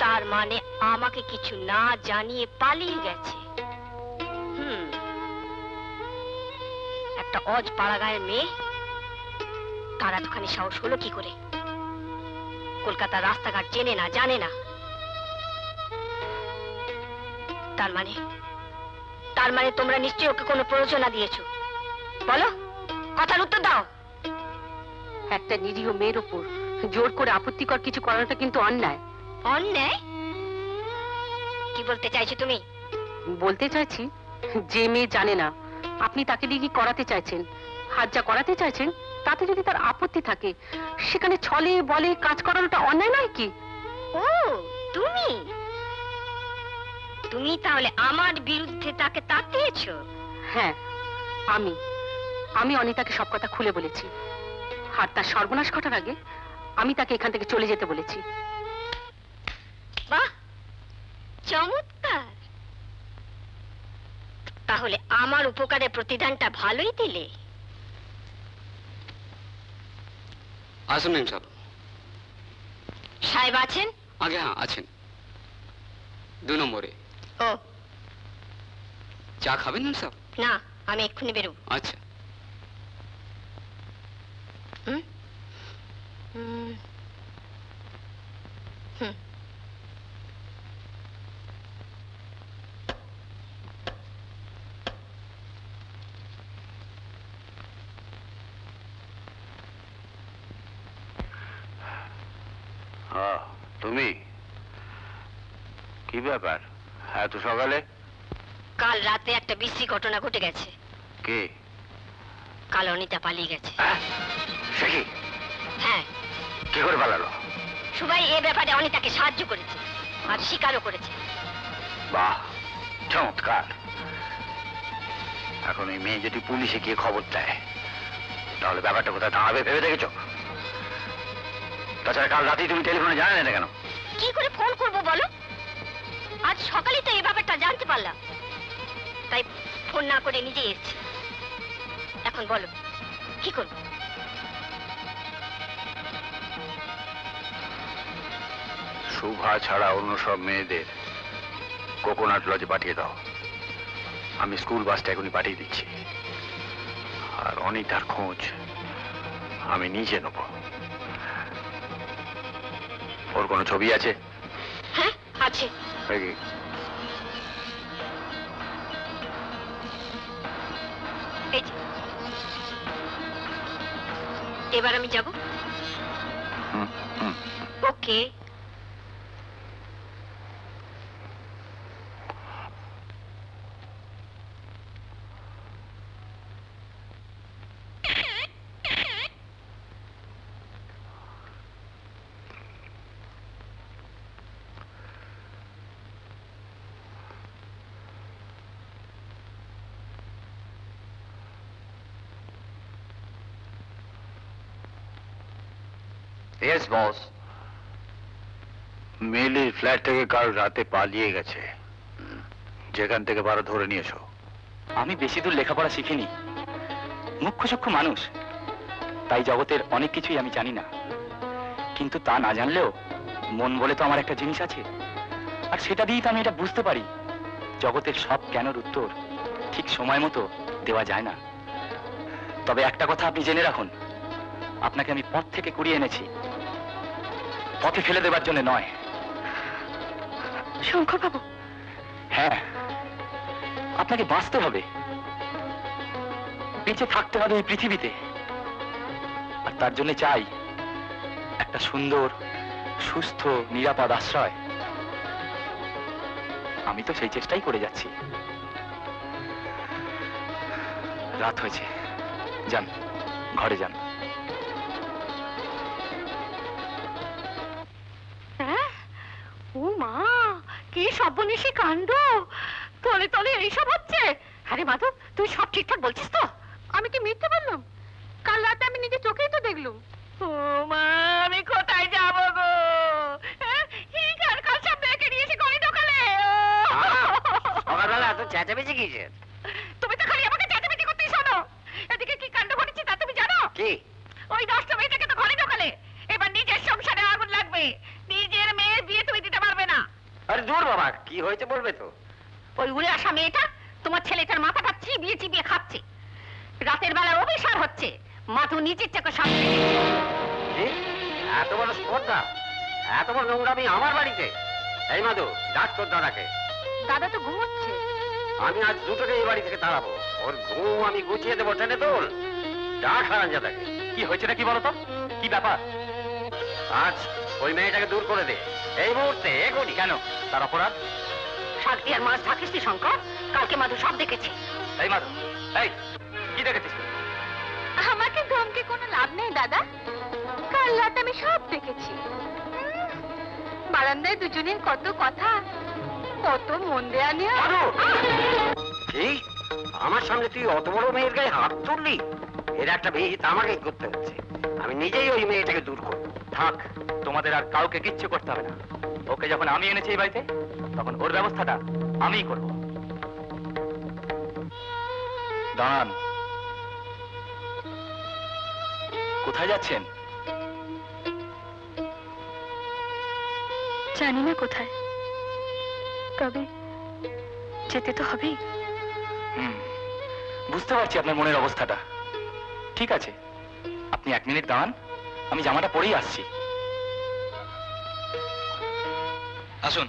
তার মানে আমাকে কিছু না জানিয়ে পালিয়ে গেছে। একটা অজ পাড়াগাঁয়ের মেয়ে, তার এতখানি সাহস হলো কি করে? কলকাতার রাস্তাঘাট চেনে না, জানে না। তার মানে তোমরা নিশ্চয়ই ওকে কোনো প্ররোচনা দিয়েছো। বলো, কথার উত্তর দাও। একটা নিরীহ মেয়ের উপর জোর করে আপত্তিকর কিছু করাটা কিন্তু অন্যায়। অন্যায়? কি বলতে চাইছো তুমি? বলতে চাইছি, যে মেয়ে জানে না আপনি তাকে দিয়ে কি করাতে চাইছেন, হাত যা করাতে চাইছেন, তাতে যদি তার আপত্তি থাকে, সেখানে ছলে বলে কাজ করানোটা অন্যায় নয় কি? ও, তুমি তুমি তাহলে আমার বিরুদ্ধে তাকে তাতিয়েছো? হ্যাঁ, আমি অনিতাকে সব কথা খুলে বলেছি, আর তার সর্বনাশ ঘটার আগে আমি তাকে এখান থেকে চলে যেতে বলেছি। বাহ, চমৎকার। তাহলে আমার উপকারের প্রতিদানটা ভালোই দিলে। আসুন ম্যাম সাহেব। সাহেব আছেন? আগে হ্যাঁ আছেন, 2 নম্বরে। ও, চা খাবেন ম্যাম সাহেব? না, আমি এক্ষুনি বেরোবো। আচ্ছা। হুম হুম হুম তুমি? কি ব্যাপার এত সকালে? কাল রাতে একটা বিশ্রী ঘটনা ঘটে গেছে। কে? কাল অনিতা পালিয়ে গেছে। সে কি? হ্যাঁ। কি করে পালালো? সবাই এ ব্যাপারে অনিতাকে সাহায্য করেছে আর স্বীকারও করেছে। বাহ, চমৎকার। এখন এই মেয়ে যদি পুলিশে গিয়ে খবর দেয়, তাহলে ব্যাপারটা কোথায় দাঁড়াবে ভেবে দেখেছো? তাছাড়া কাল রাতেই তুমি টেলিফোনে জানালে না কেন? কি করে ফোন করবো বলো? আজ সকালে তো এই ব্যাপারটা জানতে পারলাম, তাই ফোন না করে নিজেই এসেছি। এখন বলো কি করবো? শুভা ছাড়া অন্য সব মেয়েদের কোকোনাট লজে পাঠিয়ে দাও। আমি স্কুল বাসটা এখনই পাঠিয়ে দিচ্ছি। আর অনিতার খোঁজ আমি নিজে নেব। ওর কোনো ছবি আছে? হ্যাঁ আছে। এই যে। এবার আমি যাব। ওকে। Yes boss. মিলির ফ্ল্যাট থেকে কাল রাতে পালিয়ে গেছে, যেখান থেকে পারো ধরে নিয়ে এসো। আমি বেশি দূর লেখাপড়া শিখিনি, মুখ্য সূক্ষ্ম মানুষ, তাই জগতের অনেক কিছুই আমি জানি না। কিন্তু তা না জানলেও মন বলে তো আমার একটা জিনিস আছে, আর সেটা দিয়েই তো আমি এটা বুঝতে পারি জগতের সব কেনর উত্তর ঠিক সময় মতো দেওয়া যায় না। তবে একটা কথা আপনি জেনে রাখুন, আপনাকে আমি পথ থেকে কুড়িয়ে এনেছি, পথে ফেলে দেবার জন্য নয়। শঙ্কর বাবু, হ্যাঁ, আপনাকে বাঁচতে হবে, বেঁচে থাকতে হবে এই পৃথিবীতে, আর তার জন্য চাই একটা সুন্দর, সুস্থ, নিরাপদ আশ্রয়। আমি তো সেই চেষ্টাই করে যাচ্ছি। রাত হয়েছে, যান, ঘরে যান। ও মা, কি সর্বনেশী কাণ্ড! তলে তলে এইসব হচ্ছে। আরে মাধব, তুই সব ঠিকঠাক বলছিস তো? আমি কি মিথ্যে বললাম? কাল রাতে আমি নিজে চোখেই তো দেখলুম। ও মা, আমি কোথায় যাব গো? কাল সব দেখে নিয়েছি, ঘরে ঢোকালে। সকালবেলা এত চেঁচামেচি কিসের? তুমি তো খালি আমাকে চেঁচামেচি করতেই শোনো। এদিকে কি কাণ্ড ঘটেছে তা তুমি জানো? কি? ওই নষ্ট মেয়েটাকে তো ঘরে ঢোকালে, এবার নিজের সংসারে আগুন লাগবে। নিজের মেয়ের বিয়ে তুমি দিতে পারবে না। আরে দূর বাবা, কি হয়েছে বলবে তো। ওই উড়ে আসা মেয়েটা তোমার ছেলেটার মাথাটা চিবিয়ে চিবিয়ে খাচ্ছে। রাতের বেলা অভিসার হচ্ছে, মাথু নিচের চোখে সামনে। এত বড় স্পর্ধা, এত বড় নোংরামি আমার বাড়িতে? এই মাধু, ডাক তোর দাদাকে। দাদা তো ঘুমোচ্ছে। আমি আজ দুটোকে এই বাড়ি থেকে তাড়াবো। ওর ঘুম আমি গুছিয়ে দেবো, টেনে তোল। ডাক হারামজাদাকে। কি হয়েছেটা কি বলতো? কি ব্যাপার? আজ ওই মেয়েটাকে দূর করে দে, এই মুহূর্তে, এখনই। কেন? তার অপরাধ? শান্তি আর মাছ থাকিস নি শঙ্কর, কালকে মাধু সব দেখেছে। এই মাধু, এই কি দেখেছিস? আমাকে ধমকে কোনো লাভ নেই দাদা, কাল রাত আমি সব দেখেছি। বারান্দায় দুজনের কত কথা, কত মন দেয়া নেয়া। মাধু! কি? আমার সামনে তুই অত বড় মেয়ের গায়ে হাত তুললি? এর একটা বিহিত আমাকেই করতে হচ্ছে। আমি নিজেই ওই মেয়েটাকে দূর করবো। থাক, তোমাদের আর কাউকে কিচ্ছু করতে হবে না। ওকে যখন আমি এনেছি এই বাড়িতে, তখন ওর ব্যবস্থাটা আমিই করব। দাঁড়ান, কোথায় যাচ্ছেন? জানি না কোথায়, তবে যেতে তো হবেই। বুঝতে পারছি আপনার মনের অবস্থাটা। ঠিক আছে, আপনি 1 মিনিট দাঁড়ান, আমি জামাটা পরেই আসছি। আসুন।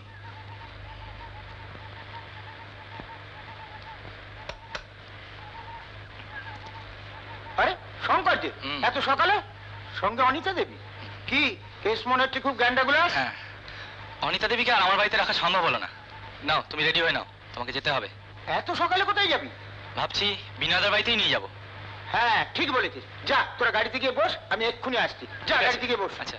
আরে শঙ্কর যে এত সকালে, সঙ্গে অনিতা দেবী? কি কেস মনে হচ্ছে খুব গ্যান্ডাগুলো। হ্যাঁ, অনিতা দেবীকে আর আমার বাড়িতে রাখা সম্ভব হলো না। নাও, তুমি রেডি হয়ে নাও, তোমাকে যেতে হবে। এত সকালে কোথায় যাবি? ভাবছি বিনয়দার বাড়িতেই নিয়ে যাব। হ্যাঁ ঠিক বলেছিস, যা তোরা গাড়িতে গিয়ে বস, আমি এক্ষুনি আসছি। যা গাড়িতে গিয়ে বস। আচ্ছা।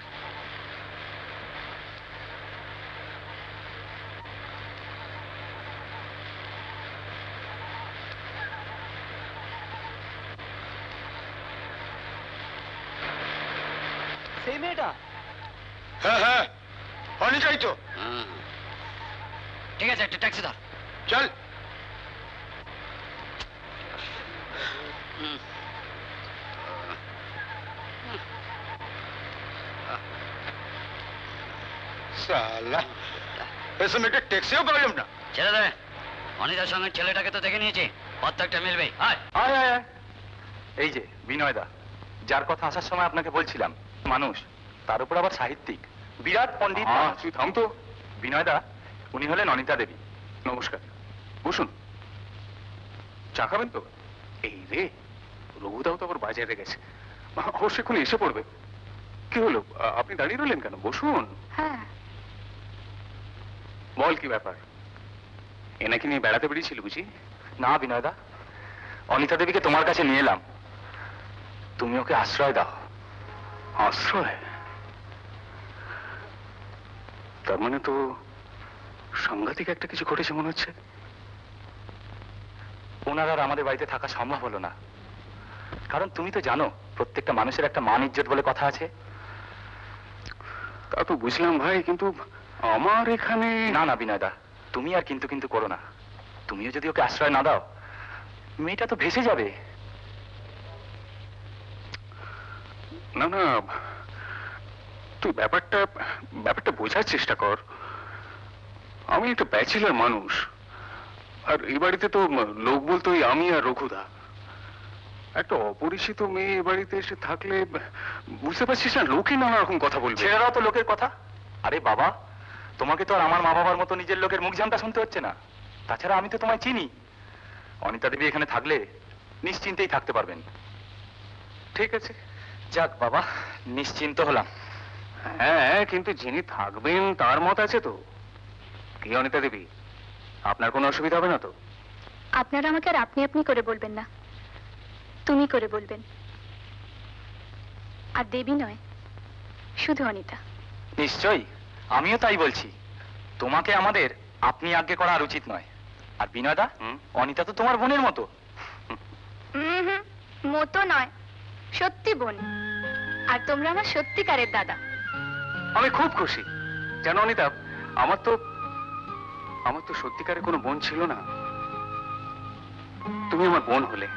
সেই মেয়েটা? হ্যাঁ হ্যাঁ, অনিতাই তো। ঠিক আছে, একটা ট্যাক্সি ধর। চল। সালা, এসে মেয়েটা ট্যাক্সিও পেলাম না। ছেড়ে দে, অনিতার সঙ্গে ছেলেটাকে তো দেখে নিয়েছি, পথ তো একটা মিলবেই। আয় আয় আয় আয়। এই যে বিনয়দা, যার কথা আসার সময় আপনাকে বলছিলাম, মানুষ, তার উপর আবার সাহিত্যিক, বিরাট পণ্ডিত। তুই থাম তো। বিনয়দা, উনি হলেন অনিতা দেবী। নমস্কার, বসুন। চা খাবেন তো? এই রে, রঘুদাও তো আবার বাজারে গেছে, অবশ্যই এখন এসে পড়বে। কি হলো, আপনি দাঁড়িয়ে রইলেন কেন? বসুন। হ্যাঁ, বল কি ব্যাপার? এনাকে নিয়ে বেড়াতে বেরিয়েছিল বুঝি? না বিনয়দা, অনিতা দেবীকে তোমার কাছে নিয়ে এলাম, তুমি ওকে আশ্রয় দাও। আশ্রয়? তার মানে তো সাংঘাতিক একটা কিছু ঘটেছে মনে হচ্ছে। ওনার আর আমাদের বাড়িতে থাকা সম্ভব হলো না, কারণ তুমি তো জানো প্রত্যেকটা মানুষের একটা মান ইজ্জত বলে কথা আছে। তা তো বুঝলাম ভাই, কিন্তু আমার এখানে না না বিনয়দা, তুমি আর কিন্তু কিন্তু করো না। তুমিও যদি ওকে আশ্রয় না দাও, মেয়েটা তো ভেসে যাবে। না না, তুই ব্যাপারটা বোঝার চেষ্টা কর। আমি একটা ব্যাচেলার মানুষ, আর এই বাড়িতে তো লোক বলতে ওই আমি আর রঘুদা। একটা অপরিচিত মেয়ে এ বাড়িতে এসে থাকলে বুঝতে পারছিস না, লোকে নানা রকম কথা বলবে। ছেড়ে দাও তো লোকের কথা। আরে বাবা, তোমাকে তো আর আমার মা বাবার মতো নিজের লোকের মুখ ঝামটা শুনতে হচ্ছে না। তাছাড়া আমি তো তোমায় চিনি। অনিতা দেবী এখানে থাকলে নিশ্চিন্তেই থাকতে পারবেন। ঠিক আছে, যাক বাবা, নিশ্চিন্ত হলাম। হ্যাঁ, কিন্তু যিনি থাকবেন তার মত আছে তো। কি অনিতা দেবী, আপনার কোনো অসুবিধা হবে না তো? আপনারা আমাকে আর আপনি আপনি করে বলবেন না, তুমি করে বলবেন। আর দেবী নয়, শুধু অনিতা। নিশ্চয়ই, আমিও তাই বলছি। তোমাকে আমাদের আপনি আজ্ঞে করা আর উচিত নয়। আর বিনয়দা, অনিতা তো তোমার বোনের মতো। মতো নয়, সত্যি বোন। আর তোমরা আমার সত্যিকারের দাদা। আমি খুব খুশি। জানো অনিতা, আমার তো সত্যিকারের কোনো বোন ছিল না, তুমি আমার বোন হলে।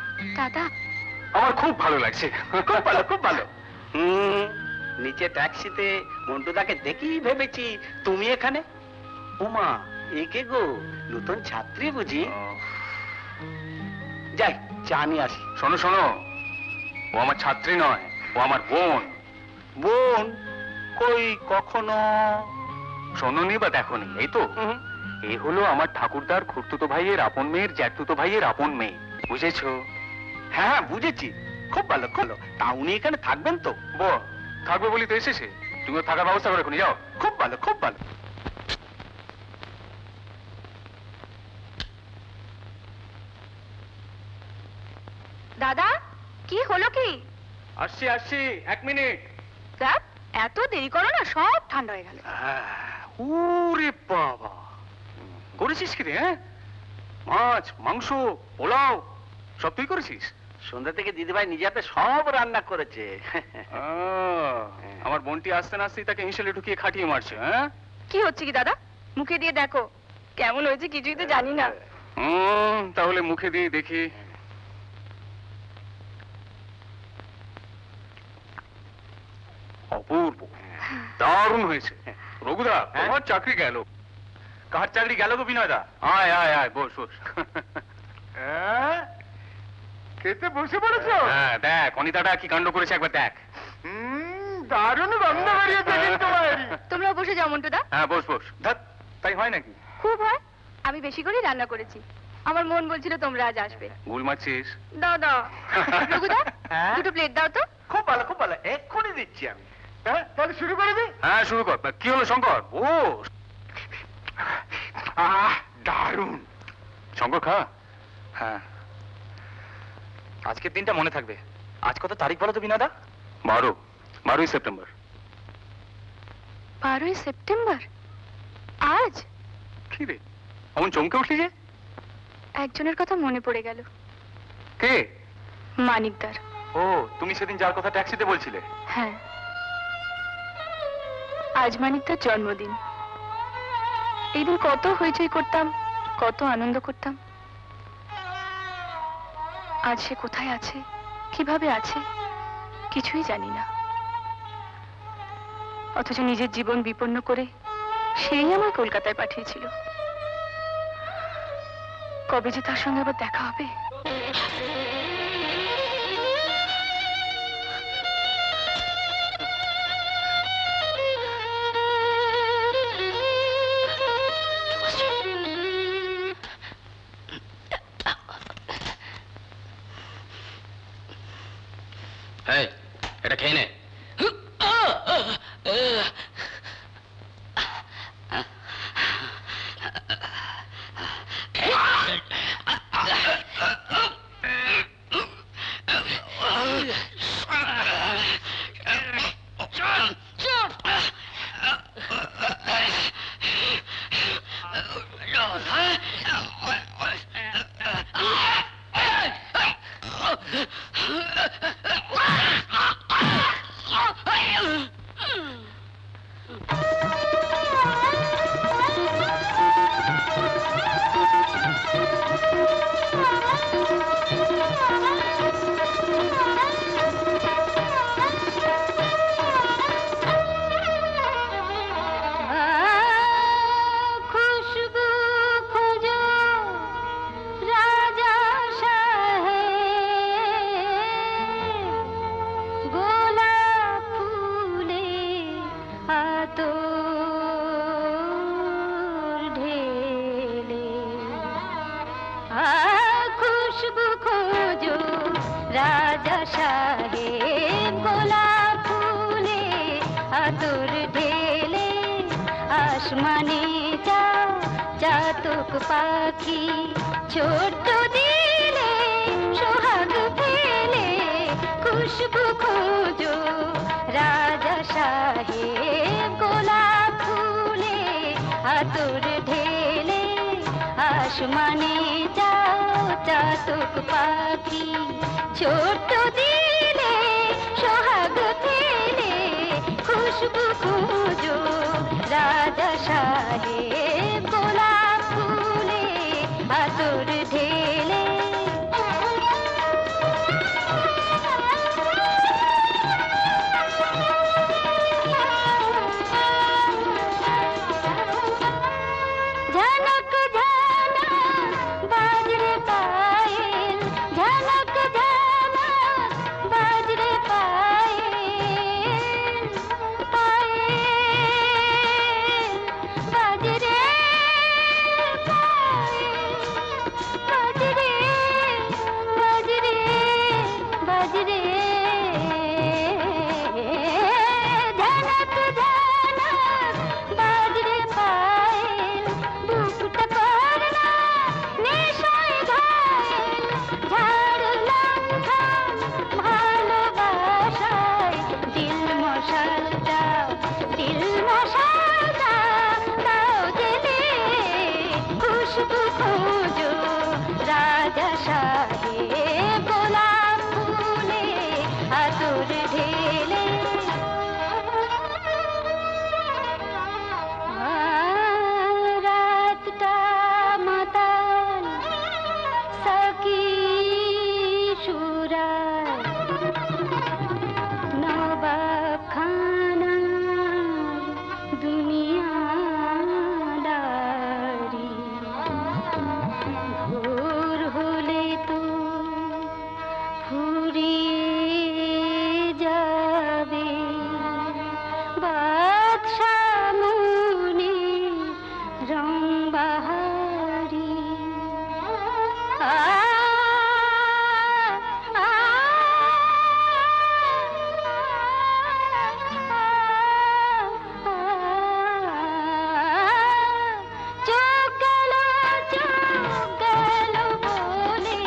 দাদা, আমার খুব ভালো লাগছে। খুব ভালো, খুব ভালো। নিচে ট্যাক্সিতে মন্টুদাকে দেখেই ভেবেছি তুমি এখানে। উমা, একে গো, নতুন ছাত্রী বুঝি? যাই, চা নিয়ে আসি। শোনো শোনো, ও আমার ছাত্রী নয়, ও আমার বোন। বোন? কই কখনো শোনোনি বা দেখোনি? এই তো, এই হলো আমার ঠাকুরদার খুড়তুতো ভাইয়ের আপন মেয়ের জ্যাঠতুতো ভাইয়ের আপন মেয়ে, বুঝেছো? হ্যাঁ হ্যাঁ, বুঝেছি। খুব ভালো, ভালো। তা উনি এখানে থাকবেন তো? থাকবে বলি তো এসেছে। তুমিও থাকার ব্যবস্থা করে এখনই যাও। খুব ভালো, খুব ভালো। দাদা, কি হলো কি? আসছি আসছি, 1 মিনিট। স্যার, এত দেরি করো না, সব ঠান্ডা হয়ে গেল। ওরে বাবা, করেছিস কি রে? হ্যাঁ, মাছ, মাংস, পোলাও সব তুই করেছিস? সন্ধ্যা থেকে দিদিভাই নিজে হাতে সব রান্না করেছে। আমার বোনটি আসতে না আসতেই তাকে হিসেলে ঢুকিয়ে খাটিয়ে মারছে। হ্যাঁ, কি হচ্ছে কি দাদা? মুখে দিয়ে দেখো কেমন হয়েছে, কিছুই তো জানি না। তাহলে মুখে দিয়ে দেখি। অপূর্ব, দারুণ হয়েছে। রঘুদা, তোমার চাকরি গেল। কার চাকরি গেল গো বিনয়দা? আয় আয় আয়, বস বস। খেতে বসে পড়েছো? হ্যাঁ, দেখ অনিতাটা কি কাণ্ড করেছে, একবার দেখ। দারুণ গন্ধ বেরিয়েছে কিন্তু বাইরে। তোমরা বসে যাও মন্টুদা। হ্যাঁ, বস বস। ধ্যাৎ, তাই হয় নাকি? খুব হয়, আমি বেশি করেই রান্না করেছি। আমার মন বলছিল তোমরা আজ আসবে। ভুল মারছিস। দাও দাও। রঘুদা, হ্যাঁ? দুটো প্লেট দাও তো। খুব ভালো, খুব ভালো। এক্ষুনি দিচ্ছি আমি। হ্যাঁ, তাহলে শুরু করে দিই? হ্যাঁ, শুরু কর। কি হলো শঙ্কর? দারুণ। শঙ্কর, খা। হ্যাঁ, আজকের দিনটা মনে থাকবে। আজ কত তারিখ বলো তো বিনয়দা? 12ই সেপ্টেম্বর। 12ই সেপ্টেম্বর? আজ? কি রে, অমন চমকে উঠলি যে? একজনের কথা মনে পড়ে গেল। কে? মানিকদার। ও, তুমি সেদিন যার কথা ট্যাক্সিতে বলছিলে। হ্যাঁ, আজ মানিকদার জন্মদিন। এই দিন কত হইচই করতাম, কত আনন্দ করতাম। আজ সে কোথায় আছে, কিভাবে আছে, কিছুই জানি না। অথচ নিজের জীবন বিপন্ন করে সেই আমার কলকাতায় পাঠিয়েছিল। কবে যে তার সঙ্গে আবার দেখা হবে। এটা খেয়ে নে। সাহেব গোলাপ ফুলে আতর ঢেলে আসমানে যাও চাতক পাখি ছোট্ট দিলে সোহাগ ফেলে খুশবু খোঁজো রাজা সাহেব গোলাপ ফুলে আতর ঢেলে আসমানে যাও চাতক পাখি ছোট্ট দিলে সোহাগ ফেলে খুশবু খোঁজো রাজা সাহেব গোলাপ ফুলে আতর ঢেলে ঝনক ঝনক বাজরে পায়েল ঝনক ঝনক বাজরে পায়েল পায়েল বাজরে বাজরে বাজরে বাজরে ঝনক ঝনক বাজরে পায়েল বুকটা করনা নেশায় ঘায়েল ঝাড়লাম ঘাম ভালোবাসায় দিল মশালটা দাও জেলে খুশবু খোঁজো রাজা সাহেব গোলাপ ফুলে আতর ঢেলে রাতটা মাতাল সখী সুরার নবাব খানা দুনিয়াদারি ভোর হলে তো ফুরিয়ে যাবে বাদশাহ মুনি রং বাহারি চোখ গেল বলে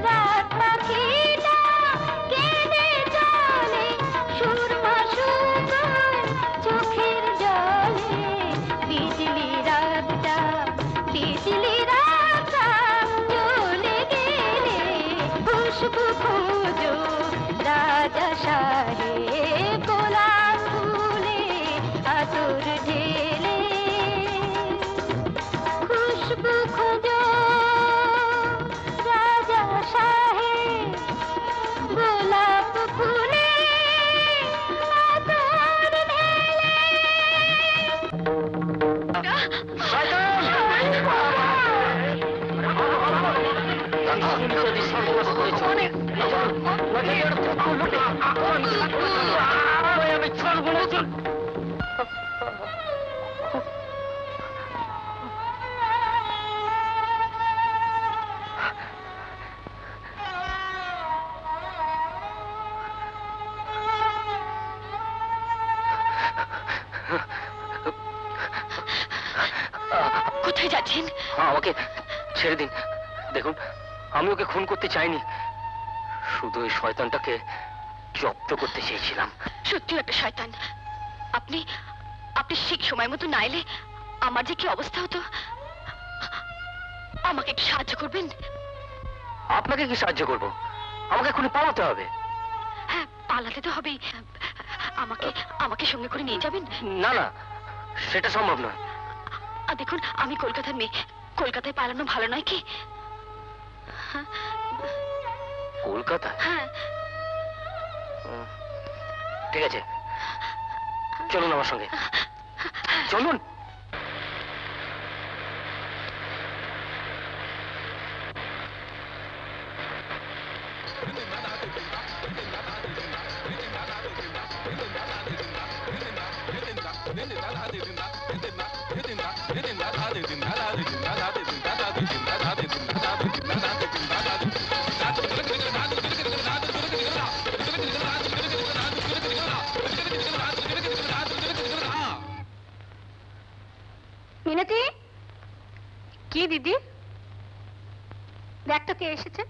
রাত পাখিটা কেঁদে চলে সুরমা সুগর চোখের জলে বিজলি রাতটা চলে গেলে খুশবু খোঁজো রাজা সাহেব গোলাপ ফুলে আতর ঢেলে খুশবু খোঁজো রাজা সাহেব গোলাপ ফুলে আতর ঢেলে কোথায় যাচ্ছেন? আমাকে ছেড়ে দিন। দেখুন, আমি ওকে খুন করতে চাইনি, শুধু ওই শয়তানটাকে জব্দ করতে চেয়েছিলাম। সত্যি একটা শয়তান। আপনি আপনি ঠিক সময় মতো না এলে আমার যে কি অবস্থা হতো। আমাকে একটু সাহায্য করবেন? আপনাকে কি সাহায্য করব? আমাকে এখনই পালাতে হবে। হ্যাঁ, পালাতে তো হবেই। আমাকে আমাকে সঙ্গে করে নিয়ে যাবেন? না না, সেটা সম্ভব নয়। দেখুন, আমি কলকাতার মেয়ে, কলকাতায় পালানো ভালো নয় কি? কলকাতা? হ্যাঁ। ঠিক আছে, চলুন আমার সঙ্গে, চলুন। কে এসেছে?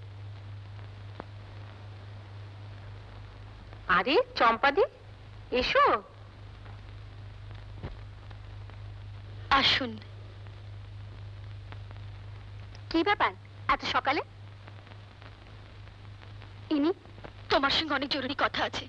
আরে চম্পাদি, এসো। আসুন। কি ব্যাপার এত সকালে? ইনি তোমার সঙ্গে অনেক জরুরি কথা আছে।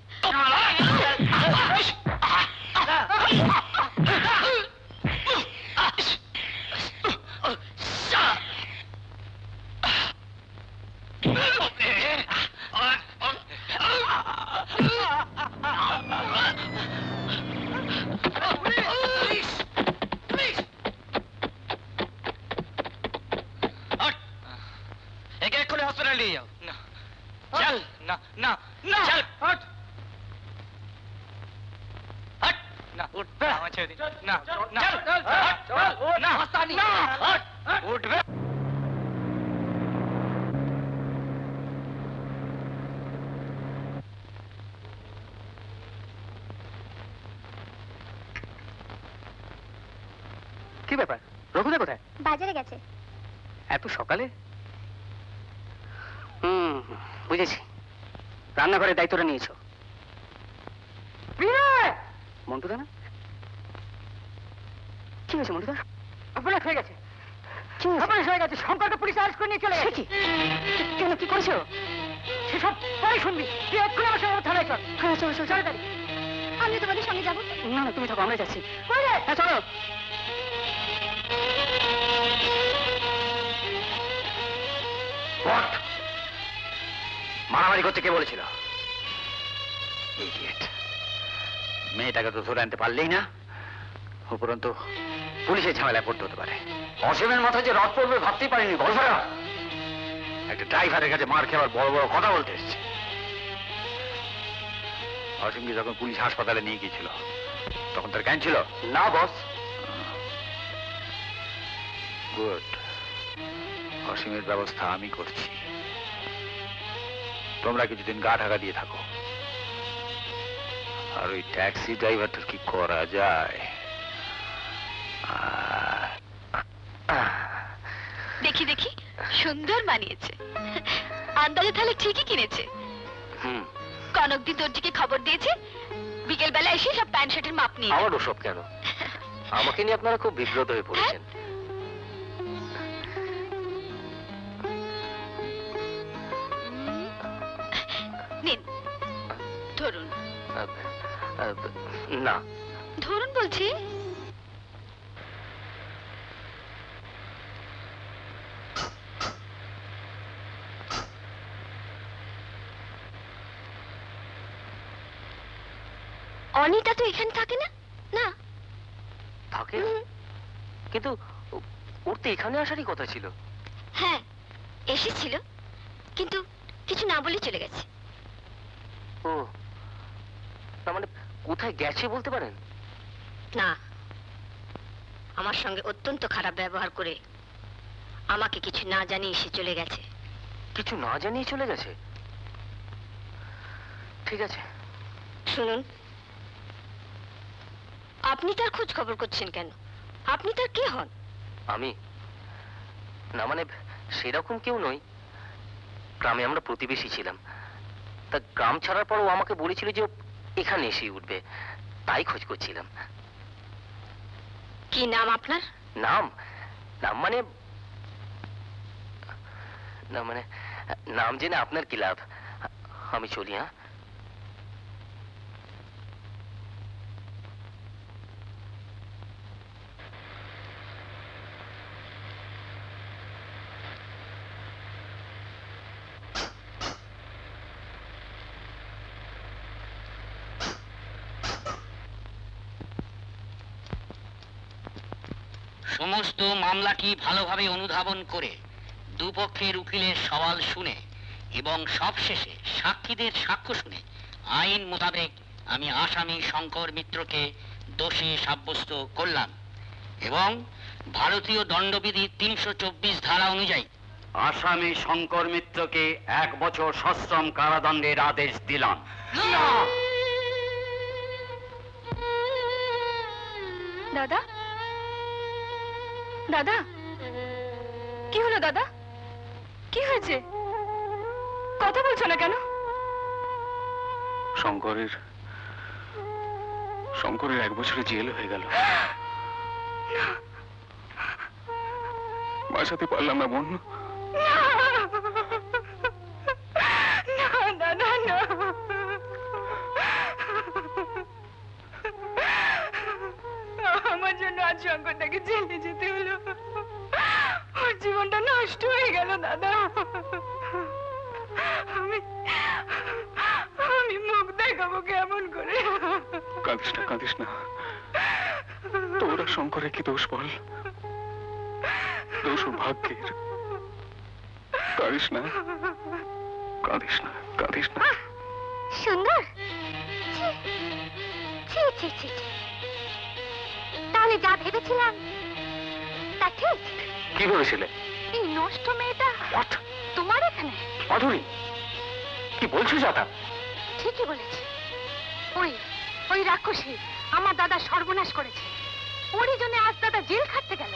একে এক্ষুনি হসপিটাল নিয়ে যাও। না চল, না না না চল, হট হট, না উঠবে, আমার ছেড়ে দিন, না না চল, হট, না না হট, উঠবে। কি ব্যাপার, রঘুদা কোথায়? বাজারে গেছে। এত সকালে? বুঝেছি, রান্নাঘরের দায়িত্বটা নিয়েছো। মন্টুদা না? কি হয়েছে মন্টুদা? অপরাধ হয়ে গেছে। অপরাধ হয়ে গেছে, শঙ্করকে পুলিশ অ্যারেস্ট করে নিয়ে চলে গেছে। কেন, কি করেছো? সেসব পরে শুনবি, তুই এক্ষুনি আমার সঙ্গে থানায় চল। হ্যাঁ চলো চলো চলো। আমি তোমাদের সঙ্গে যাবো। না না তুমি থাকো, আমরা যাচ্ছি। হ্যাঁ চলো। মারামারি করতে কে বলেছিল? মেয়েটাকে তো ধরে আনতে পারলেই না, উপরন্তু পুলিশের ঝামেলায় পড়তে হতে পারে। অসীমের মাথায় যে রথ পড়বে ভাবতেই পারিনি। বলফারা একটা ড্রাইভারের কাছে মার খেয়ে আবার বড় বড় কথা বলতে এসছে। অসীমকে যখন পুলিশ হাসপাতালে নিয়ে গিয়েছিল তখন তার জ্ঞান ছিল না? বস গুড, অসীমের ব্যবস্থা আমি করছি। তোমরা কিছুদিন গা ঢাকা দিয়ে থাকো। আর ওই ট্যাক্সি ড্রাইভারটার কি করা যায়? দেখি দেখি, সুন্দর মানিয়েছে। আন্দাজে তাহলে ঠিকই কিনেছে। কনক দি দর্জিকে খবর দিয়েছে, বিকেল বেলা এসে সব প্যান্ট শার্টের মাপ নিয়ে। আমার ওসব কেন? আমাকে নিয়ে আপনারা খুব বিব্রত হয়ে পড়েছেন। নিন ধরুন। না ধরুন বলছি। অনিতা তো এখানে থাকে না? না থাকে, কিন্তু ওর তো এখানে আসারই কথা ছিল। হ্যাঁ এসেছিল, কিন্তু কিছু না বলে চলে গেছে। ও, তার মানে কোথায় গেছে বলতে পারেন? না, আমার সঙ্গে অত্যন্ত খারাপ ব্যবহার করে আমাকে কিছু না জানিয়ে সে চলে গেছে। কিছু না জানিয়ে চলে গেছে? ঠিক আছে। শুনুন, আপনি তার খোঁজ খবর করছেন কেন? আপনি তার কে হন? আমি না, মানে সেরকম কেউ নই। গ্রামে আমরা প্রতিবেশী ছিলাম। তা গ্রাম ছাড়ার পর ও আমাকে বলেছিল যে ও এখানে এসে উঠবে, তাই খোঁজ করছিলাম। কি নাম আপনার? নাম? নাম মানে না, মানে নাম জেনে আপনার কি লাভ? আমি চলি। হ্যাঁ সমস্ত মামলাটি ভালোভাবে অনুধাবন করে দুপক্ষের উকিলের সওয়াল শুনে এবং সবশেষে সাক্ষীদের সাক্ষ্য শুনে আইন মোতাবেক আমি আসামি শঙ্কর মিত্রকে দোষী সাব্যস্ত করলাম এবং ভারতীয় দণ্ডবিধি ৩২৪ ধারা অনুযায়ী আসামি শঙ্কর মিত্রকে ১ বছর সশ্রম কারাদণ্ডের আদেশ দিলাম। দাদা, দাদা কি হলো দাদা? কি হয়েছে? কথা বলছো না কেন? শঙ্করের 1 বছরের জেল হয়ে গেল। বাঁচাতে পারলাম না বোন। আমার জন্য আজ শঙ্করটাকে জেলে যেতে হলো। ওর জীবনটা নষ্ট হয়ে গেল দাদা। আমি মুখ দেখাবো কেমন করে? কাঁদিস না। তোরা শঙ্করের কি দোষ বল? দোষ ওর ভাগ্যের। কাঁদিস না। সুন্দর। তাহলে যা ভেবেছিলাম তা ঠিক? কি ভেবেছিলে? এই নষ্ট মেয়েটা তোমার এখানে? মাধুরী, কি বলছো যাতা? ঠিকই বলেছে। ওই রাক্ষসী আমার দাদা সর্বনাশ করেছে। ওরই জন্য আজ দাদা জেল খাটতে গেল।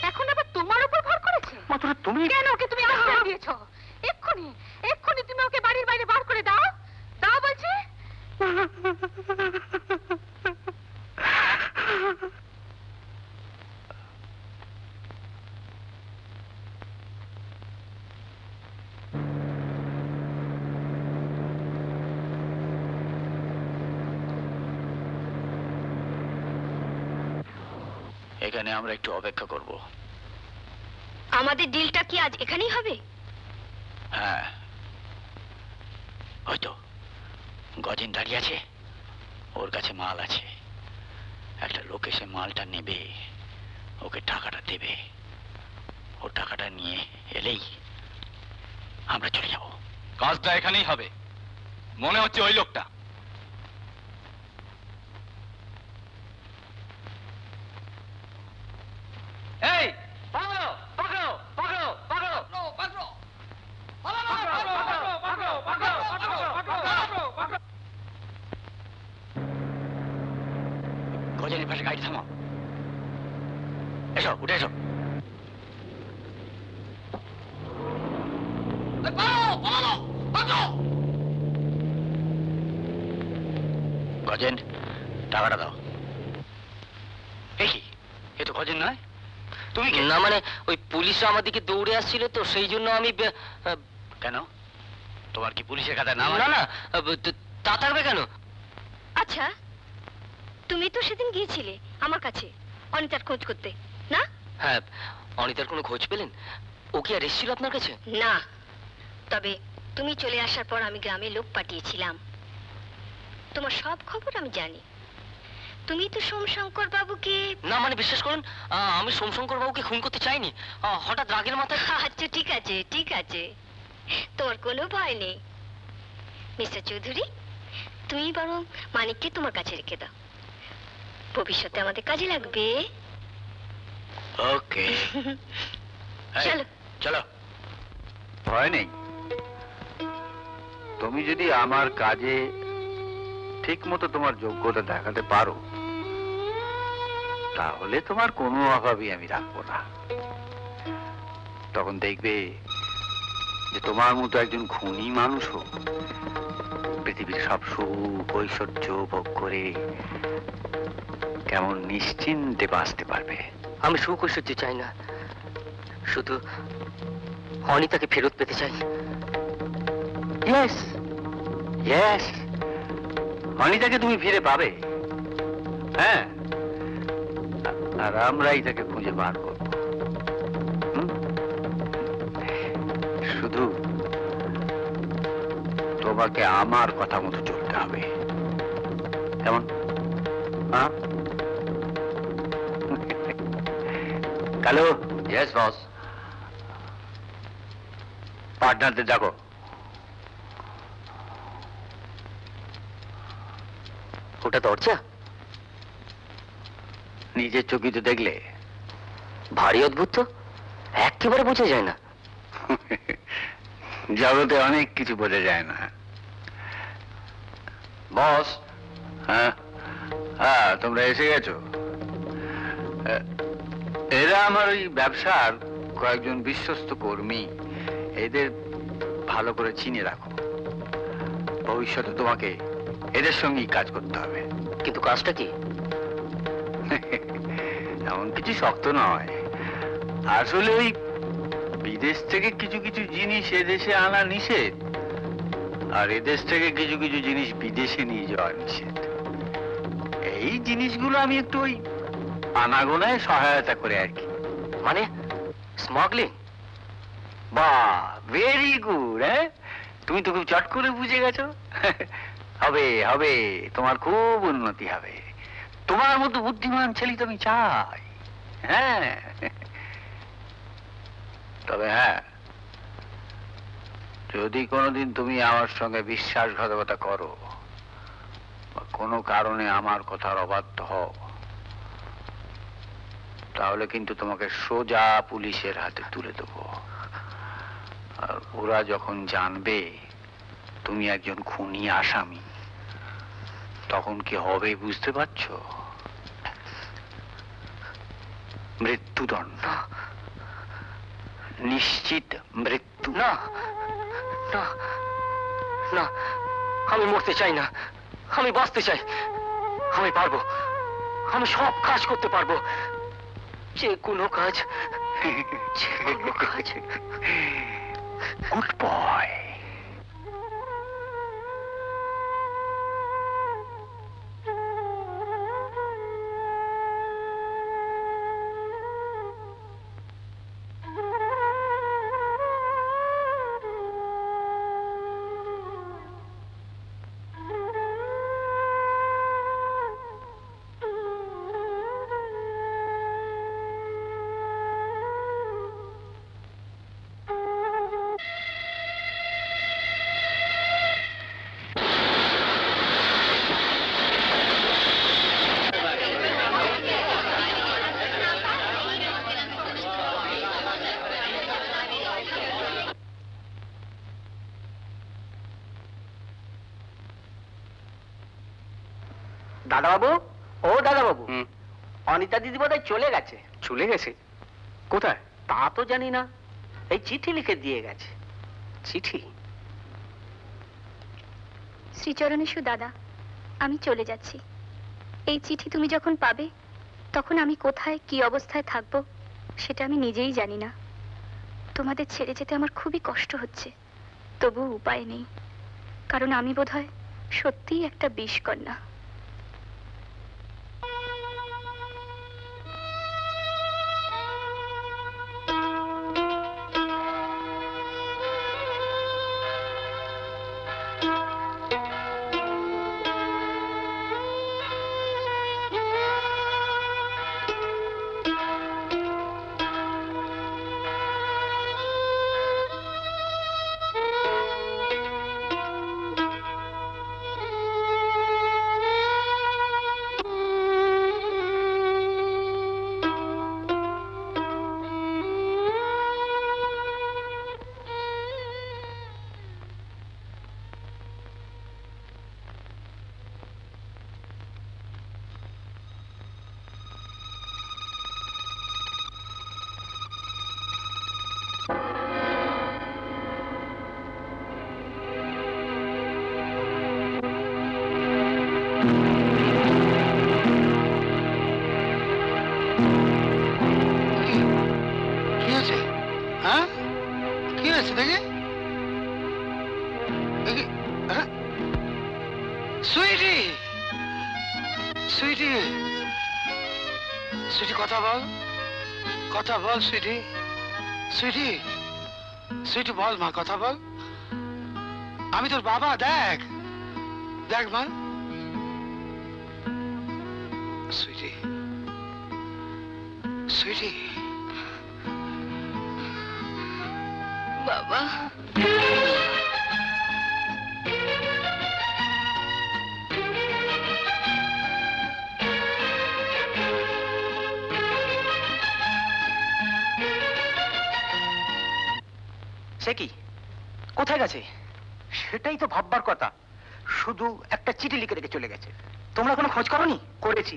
এখন আবার তোমার উপর ভর করেছে। মাধুরী, তুমি কেন ওকে তুমি আশ্রয় দিয়েছো? এক্ষুনি তুমি ওকে বাড়ির বাইরে বার করে দাও বলছি। এখানে আমরা একটু অপেক্ষা করব। আমাদের ডিলটা কি আজ এখানেই হবে? হ্যাঁ, হয়তো গজেন দাঁড়িয়ে আছে, ওর কাছে মাল আছে। একটা লোক এসে মালটা নেবে, ওকে টাকাটা দেবে। ও টাকাটা নিয়ে এলেই আমরা চলে যাব। কাজটা এখানেই হবে, মনে হচ্ছে ওই লোকটা। এই পাকড়ো পাকড়ো পাকড়ো পাকড়ো পাকড়ো গজেনের পাশে গাড়ি থামাও। এসো, উঠে এসো। গজেন, টাকাটা দাও। এ কি, এ তো গজেন নয়। তুমি না? মানে ওই পুলিশরা আমার দিকে দৌড়ে আসছিল তো, সেই জন্য আমি। কেন, তোমার কি পুলিশের খাতায় নাম? না, তা থাকবে কেন? আচ্ছা, তুমি তো সেদিন গিয়েছিলে আমার কাছে অনিতার খোঁজ করতে, না? হ্যাঁ, অনিতার কোনো খোঁজ পেলেন? ও কি আর এসেছিল আপনার কাছে? না, তবে তুমি চলে আসার পর আমি গ্রামে লোক পাঠিয়েছিলাম। তোমার সব খবর আমি জানি। তুমি তো সোমশঙ্কর বাবুকে। না, মানে বিশ্বাস করুন, আমি সোমশঙ্কর বাবুকে খুন করতে চাইনি। হঠাৎ রাগের মাথায়। আচ্ছা, ঠিক আছে, তোমার কোনো ভয় নেই। মিস্টার চৌধুরী, তুমি বরং মানিককে তোমার কাছে রেখে দাও, ভবিষ্যতে আমাদের কাজে লাগবে। ওকে, চলো চলো। ভয় নেই। তুমি যদি আমার কাজে ঠিক মতো তোমার যোগ্যতা দেখাতে পারো, তাহলে তোমার কোনো অভাবই আমি রাখবো না। তখন দেখবে যে তোমার মতো একজন খুনি মানুষও পৃথিবীর সব সুখ ঐশ্বর্য ভোগ করে কেমন নিশ্চিন্তে বাঁচতে পারবে। আমি সুখ ঐশ্বর্য চাই না, শুধু অনিতাকে ফেরত পেতে চাই। ইয়েস ইয়েস, অনিতাকে তুমি ফিরে পাবে। হ্যাঁ, আর আমরাই তাকে খুঁজে বার করব। শুধু তোমাকে আমার কথা মতো চলতে হবে, কেমন? হ্যাঁ, কালু। Yes boss. পার্টনারদের ডাকো। ওটা দরজা? নিজের চোখে তো দেখলে। ভারী অদ্ভুত তো, একেবারে বোঝা যায় না। জগতে অনেক কিছু বোঝা যায় না বস। হ্যাঁ হ্যাঁ, তোমরা এসে গেছো। এরা আমার ওই ব্যবসার কয়েকজন বিশ্বস্ত কর্মী। এদের ভালো করে চিনে রাখো। ভবিষ্যতে তোমাকে এদের সঙ্গেই কাজ করতে হবে। কিন্তু কাজটা কি? এমন কিছু শক্ত নয়, আসলে ওই বিদেশ থেকে কিছু কিছু জিনিস এদেশে আনা নিষেধ, আর এদেশ থেকে কিছু কিছু জিনিস বিদেশে নিয়ে যাওয়া নিষেধ। এই জিনিসগুলো আমি একটু ওই আনাগোনায় সহায়তা করে আর কি। মানে স্মাগলিং? বাহ, ভেরি গুড। হ্যাঁ, তুমি তো খুব চট করে বুঝে গেছো। হবে হবে, তোমার খুব উন্নতি হবে। তোমার মতো বুদ্ধিমান ছেলে তো আমি চাই। হ্যাঁ, তবে হ্যাঁ, যদি কোনোদিন তুমি আমার সঙ্গে বিশ্বাসঘাতকতা করো বা কোনো কারণে আমার কথার অবাধ্য হও, তাহলে কিন্তু তোমাকে সোজা পুলিশের হাতে তুলে দেবো। আর ওরা যখন জানবে তুমি একজন খুনি আসামি, তখন কি হবে বুঝতে পারছো? মৃত্যুদণ্ড, নিশ্চিত মৃত্যু। না না না, আমি মরতে চাই না, আমি বাঁচতে চাই। আমি পারবো, আমি সব কাজ করতে পারবো, যে কোনো কাজ, যে কোনো কাজ। Good boy. দাদা বাবু, ও দাদা বাবু, অনিতা দিদি বোধহয় চলে গেছে। চলে গেছে? কোথায়? তা তো জানি না, এই চিঠি লিখে দিয়ে গেছে। চিঠি? শ্রীচরণেশু দাদা, আমি চলে যাচ্ছি। এই চিঠি তুমি যখন পাবে, তখন আমি কোথায় কি অবস্থায় থাকবো সেটা আমি নিজেই জানি না। তোমাদের ছেড়ে যেতে আমার খুবই কষ্ট হচ্ছে, তবু উপায় নেই, কারণ আমি বোধহয় সত্যিই একটা বিষকন্যা। কথা বল সুইটি, সুইটি, সুইটি বল মা, কথা বল। আমি তোর বাবা, দেখ দেখ মা। সুইটি, সুইটি। বাবা, সে কি, কোথায় গেছে? সেটাই তো ভাববার কথা। শুধু একটা চিঠি লিখে রেখে চলে গেছে। তোমরা কোনো খোঁজ করোনি? করেছি,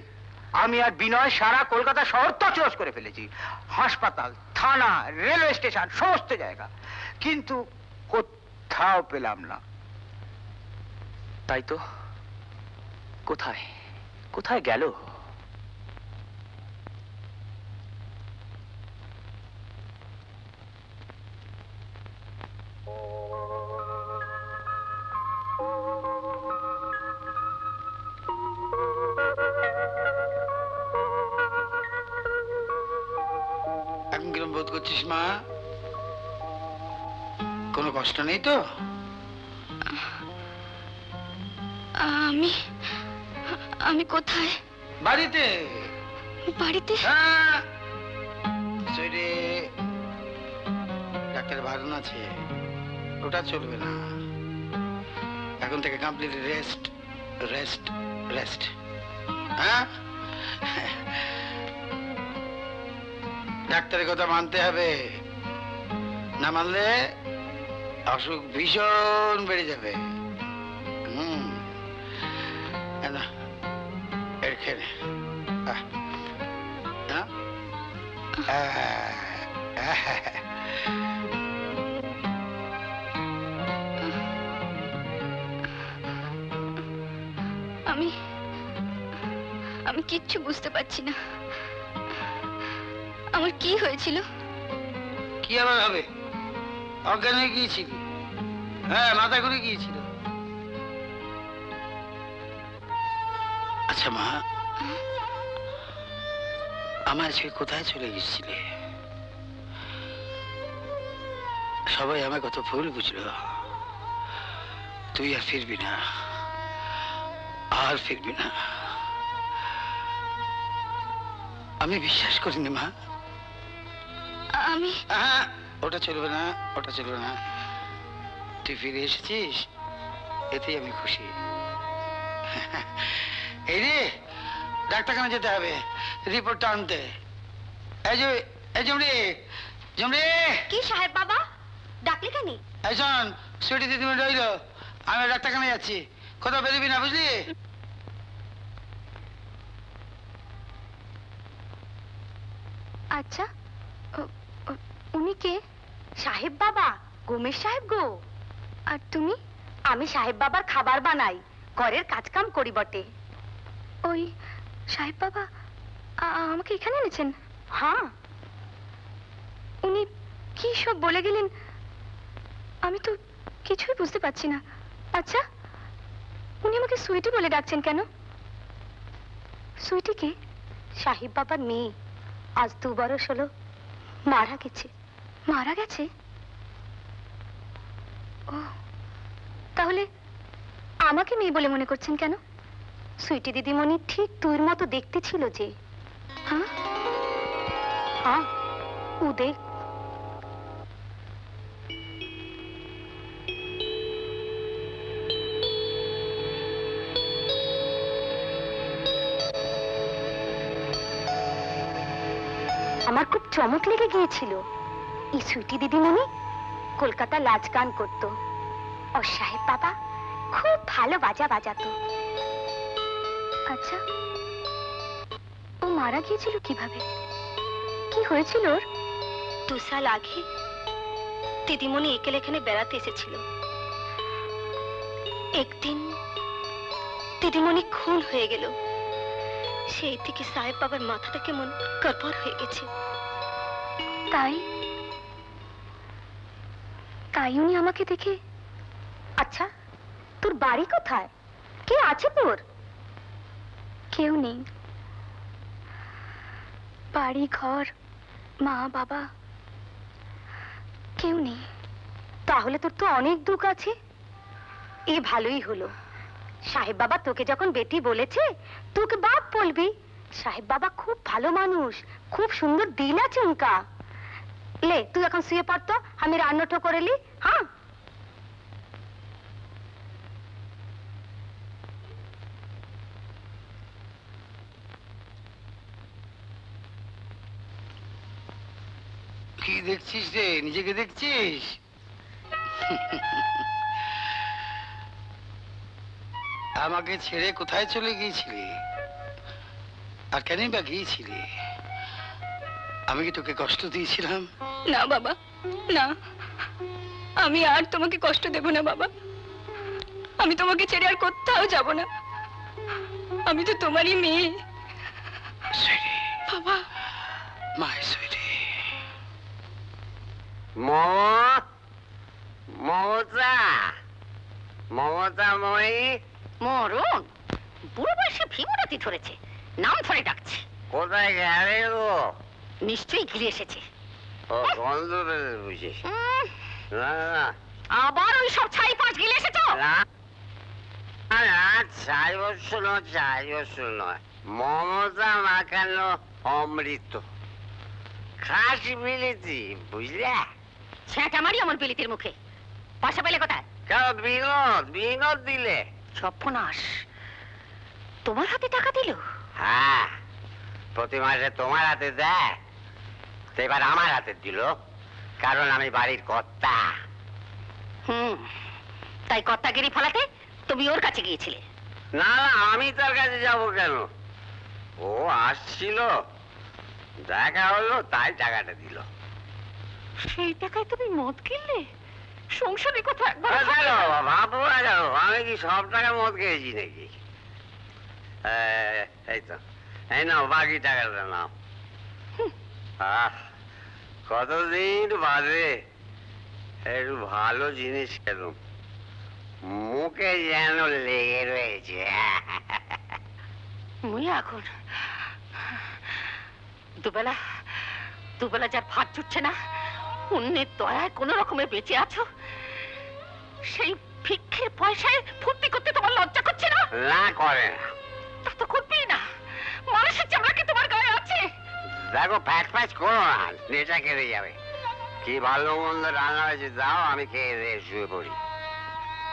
আমি আর বিনয় সারা কলকাতা শহর তছনছ করে ফেলেছি। হাসপাতাল, থানা, রেলওয়ে স্টেশন, সমস্ত জায়গা। কিন্তু কোথাও পেলাম না। তাই তো, কোথায় কোথায় গেল? এখন কিরম বোধ করছিস মা? কোনো কষ্ট নেই তো? আমি আমি কোথায়? বাড়িতে। বাড়িতে? হ্যাঁ শরীরে ডাক্তার বারণ আছে, ওটা চলবে না। এখন থেকে কমপ্লিট রেস্ট রেস্ট রেস্ট। হ্যাঁ ডাক্তারের কথা মানতে হবে, না মানলে অসুখ ভীষণ বেড়ে যাবে। এখানে আমি আমি কিচ্ছু বুঝতে পারছি না। আমার কি হয়েছিল? কি আবার হবে? অজ্ঞান হয়ে গিয়েছিল। হ্যাঁ মাথা ঘুরে গিয়েছিল। আচ্ছা মা, আমার ছেলে কোথায় চলে গেছিলে? সবাই আমায় কত ভুল বুঝলো। তুই আর ফিরবি না, আর ফিরবি না। আমি বিশ্বাস করিনি মা। আমি ওটা চলবে না, ওটা চলবে না। তুই ফিরে এসেছিস, এতেই আমি খুশি। এই রে, ডাক্তারখানা যেতে হবে, রিপোর্টটা আনতে। এই জমরি, জমরি। কি সাহেব বাবা, ডাকলে কেন? এই শোন, সুইটি দিদিমা রইল, আমি ডাক্তারখানায় যাচ্ছি, কোথাও বেরোবি না, বুঝলি? আচ্ছা, উনি কে? সাহেব বাবা, গোমের সাহেব গো। আর তুমি? আমি সাহেব বাবার খাবার বানাই, ঘরের কাজকাম করি বটে। ওই সাহেব বাবা আমাকে এখানে এনেছেন? হ্যাঁ। উনি কি সব বলে গেলেন, আমি তো কিছুই বুঝতে পারছি না। আচ্ছা, উনি আমাকে সুইটি বলে ডাকছেন কেন? সুইটি কে? সাহেব বাবার মেয়ে, আজ 2 বছর হলো মারা গেছে। মারা গেছে? ও, তাহলে আমাকে মেয়ে বলে মনে করছেন কেন? সুইটি দিদিমণি ঠিক তোর মতো দেখতে ছিল যে। হ্যাঁ হ্যাঁ, উদয়। আমার খুব চমক লেগে গিয়েছিল। এই সুইটি দিদিমণি কলকাতা লাজ গান করতো, ও সাহেব বাবা খুব ভালো বাজা বাজাতো। আচ্ছা, ও মারা গিয়েছিল কিভাবে? কি হয়েছিল ওর? 2 সাল আগে দিদিমণি একেল এখানে বেড়াতে এসেছিল। একদিন দিদিমণি খুন হয়ে গেল। সেই থেকে সাহেব বাবার মাথাটা কেমন গড়বড় হয়ে গেছে। তাই তাই উনি আমাকে দেখে। আচ্ছা, তোর বাড়ি কোথায়? কে আছে তোর? কেউ নেই। বাড়ি ঘর, মা বাবা কেউ নেই। তাহলে তোর তো অনেক দুঃখ আছে। এ ভালোই হলো, সাহেব বাবা তোকে যখন বেটি বলেছে তোকে বাপ বলবি। সাহেব বাবা খুব ভালো মানুষ, খুব সুন্দর দিল আছে উনকা। লে তুই এখন শুয়ে পড়তো, আমি রান্নাটা করে লি। হ্যাঁ, কি দেখছিস রে? নিজেকে দেখছিস? আমাকে ছেড়ে কোথায় চলে গিয়েছিলি, আর কেনই বা গিয়েছিলি? আমি কি তোকে কষ্ট দিয়েছিলাম? না বাবা, না। আমি আর তোমাকে কষ্ট দেব না বাবা। আমি তোমাকে ছেড়ে আর কোথাও যাব না। আমি তো তোমারই মেয়ে। বাবা, মাই সুইটি। মমতা, মমতা মই। মরণ, বুড়ো বয়সে ভীমরাতি ধরেছে, নাম ধরে ডাকছে। কোথায় গেলে গো? নিশ্চয়ই ঘিরে এসেছে। ও গন্ধ বুঝি। না না, আবার ওই সব ছাই পাঁচ গিলে এসেছো? না না, 4 বছর নয়, 4 বছর নয়। মমতা মাখানো অমৃত, খাস বিলিতি, বুঝলে? ছেঁটা মারি আমার বিলিতির মুখে। পয়সা পেলে কোথায়? কেন বিনোদ, বিনোদ দিলে? সর্বনাশ, তোমার হাতে টাকা দিল? হ্যাঁ, প্রতি মাসে তোমার হাতে দেয়, তো এবার আমার হাতে দিল, কারণ আমি বাড়ির কর্তা। তাই কর্তাগিরি ফলাতে তুমি ওর কাছে গিয়েছিলে? না না, আমি তার কাছে যাব কেন? ও আসছিল, দেখা হলো, তাই টাকাটা দিল। সেই টাকায় তুমি মদ কিনলে? সংসারে কোথায়? ভাবো না কেন, আমি কি সব টাকা মদ খেয়েছি নাকি? এই তো, এই নাও বাকি টাকাটা নাও। কতদিন বাদে একটু ভালো জিনিস খেলুম, মুখে যেন লেগে রয়েছে। মুই এখন দুবেলা দুবেলা যার ভাত জুটছে না, অন্যের দয়ায় কোন রকমে বেঁচে আছো, সেই ভিক্ষের পয়সায় ফুর্তি করতে তোমার লজ্জা করছে না? না করে না। তা তো করবেই না, মানুষের চামড়া কি তোমার গায়ে আছে? দেখো, প্যাচ প্যাচ করো না, নেশা কেড়ে যাবে। কি ভালো মন্দ রান্না হয়েছে দাও, আমি খেয়ে দিয়ে শুয়ে পড়ি।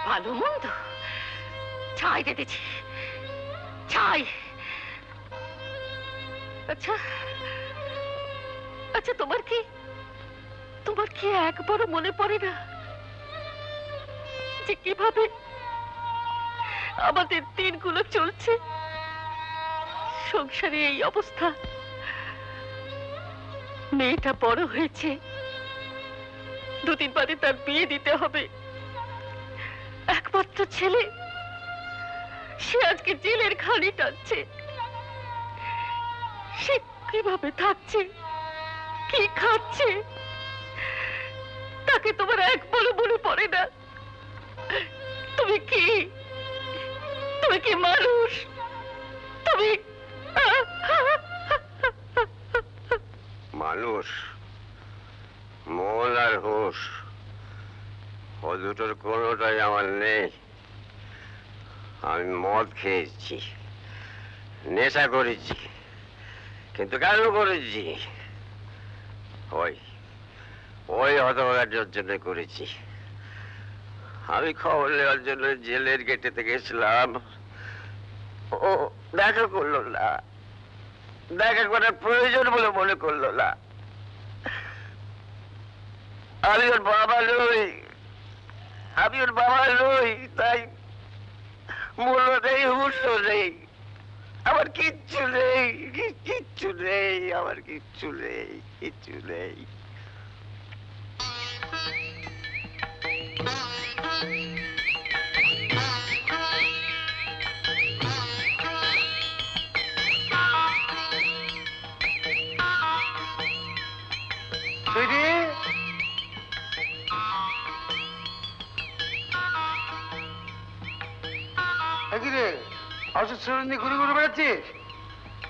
ভালো মন্দ ছাই দিতেছি, ছাই। আচ্ছা আচ্ছা, তোমার কি একবারও মনে পড়ে না যে কিভাবে আমাদের দিনগুলো চলছে? সংসারে এই অবস্থা, মেয়েটা বড় হয়েছে, 2 দিন বাদে তার বিয়ে দিতে হবে। একমাত্র ছেলে, সে আজকে জেলের খালি টানছে। সে কিভাবে থাকছে, কি খাচ্ছে, তাকে তোমার একবারও মনে পড়ে না? তুমি কি মানুষ? তুমি মানুষ, মন আর হুঁশ, ও দুটোর কোনোটাই আমার নেই। আমি মদ খেয়েছি, নেশা করেছি, কিন্তু কেন করেছি? ওই হতভাগার জন্য করেছি। আমি খবর নেওয়ার জন্য জেলের গেটেতে গেছিলাম, ও দেখা করলো না, দেখা করার প্রয়োজন বলে মনে করলো না। আমি ওর বাবা নই, তাই মূল্য নেই, হুঁশ নেই, আমার কিচ্ছু নেই, কিচ্ছু নেই, আমার কিচ্ছু নেই, কিচ্ছু নেই। ঘুরে ঘুরে বেড়াচ্ছিস?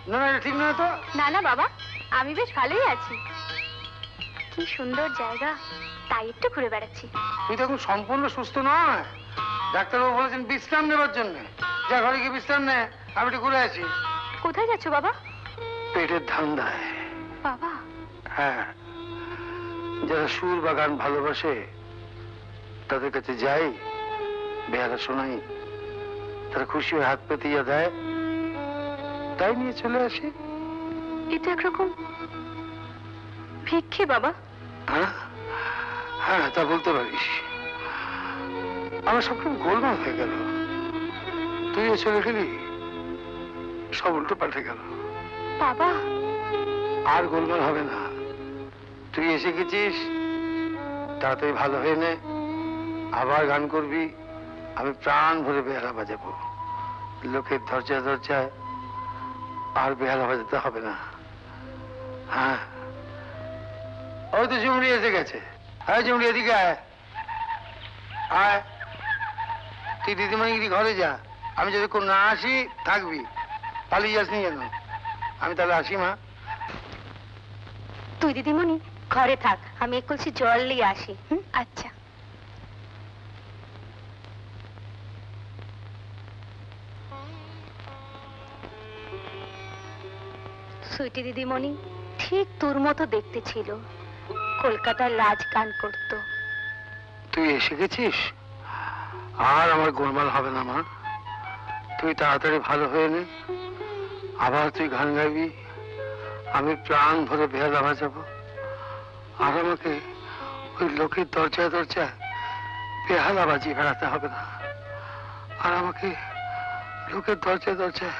না না, ঠিক নয় তো। না না বাবা, আমি বেশ ভালোই আছি। কি সুন্দর জায়গা, তাই একটু ঘুরে বেড়াচ্ছি। তুই তো এখন সম্পূর্ণ সুস্থ নয়, ডাক্তারবাবু বলেছেন বিশ্রাম নেবার জন্য। যা ঘরে গিয়ে বিশ্রাম নে, আমি একটু ঘুরে আছি। কোথায় যাচ্ছ বাবা? পেটের ধান্দায়। বাবা? হ্যাঁ, যারা সুর বা গান ভালোবাসে তাদের কাছে যাই, বেহারা শোনাই, তারা খুশি হয়ে হাত পেতে দেয়, তাই নিয়ে চলে আসি। এটা একরকম ভিক্ষে বাবা। হ্যাঁ হ্যাঁ, তা বলতে পারিস। আমার সবরকম গোলমাল হয়ে গেল, তুই চলে গেলি, সব উল্টো পাল্টে গেল। বাবা, আর গোলমাল হবে না, তুই এসে গেছিস, তাড়াতাড়ি ভালো হয়ে নে, আবার গান করবি, আমি প্রাণ ভরে বেহালা বাজাবো। লোকের দরজায় দরজায় আর বেহালা বাজাতে হবে না। হ্যাঁ, ওই তো জুমড়ি এসে গেছে। হ্যাঁ জুমড়ি, এদিকে আয় আয়। তুই দিদিমণিগিরি ঘরে যা, আমি যতক্ষণ না আসি থাকবি, পালিয়ে যাসনি যেন। আমি তাহলে আসি মা। তুই দিদিমণি ঘরে থাক, আমি এক কলসি জল নিয়ে আসি। আচ্ছা। সুইটি দিদিমণি ঠিক তোর মতো দেখতে ছিল, কলকাতার রাজ গান করতো। তুই এসে গেছিস, আর আমার গোলমাল হবে না মা। তুই তাড়াতাড়ি ভালো হয়ে নে, আবার তুই গান গাইবি, আমি প্রাণ ভরে বেহালা বাজাবো। আর আমাকে ওই লোকের দরজায় দরজায় বেহালা বাজিয়ে বেড়াতে হবে না। আর আমাকে লোকের দরজায় দরজায়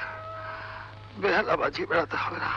বেহালা বাজিয়ে বেড়াতে হবে না।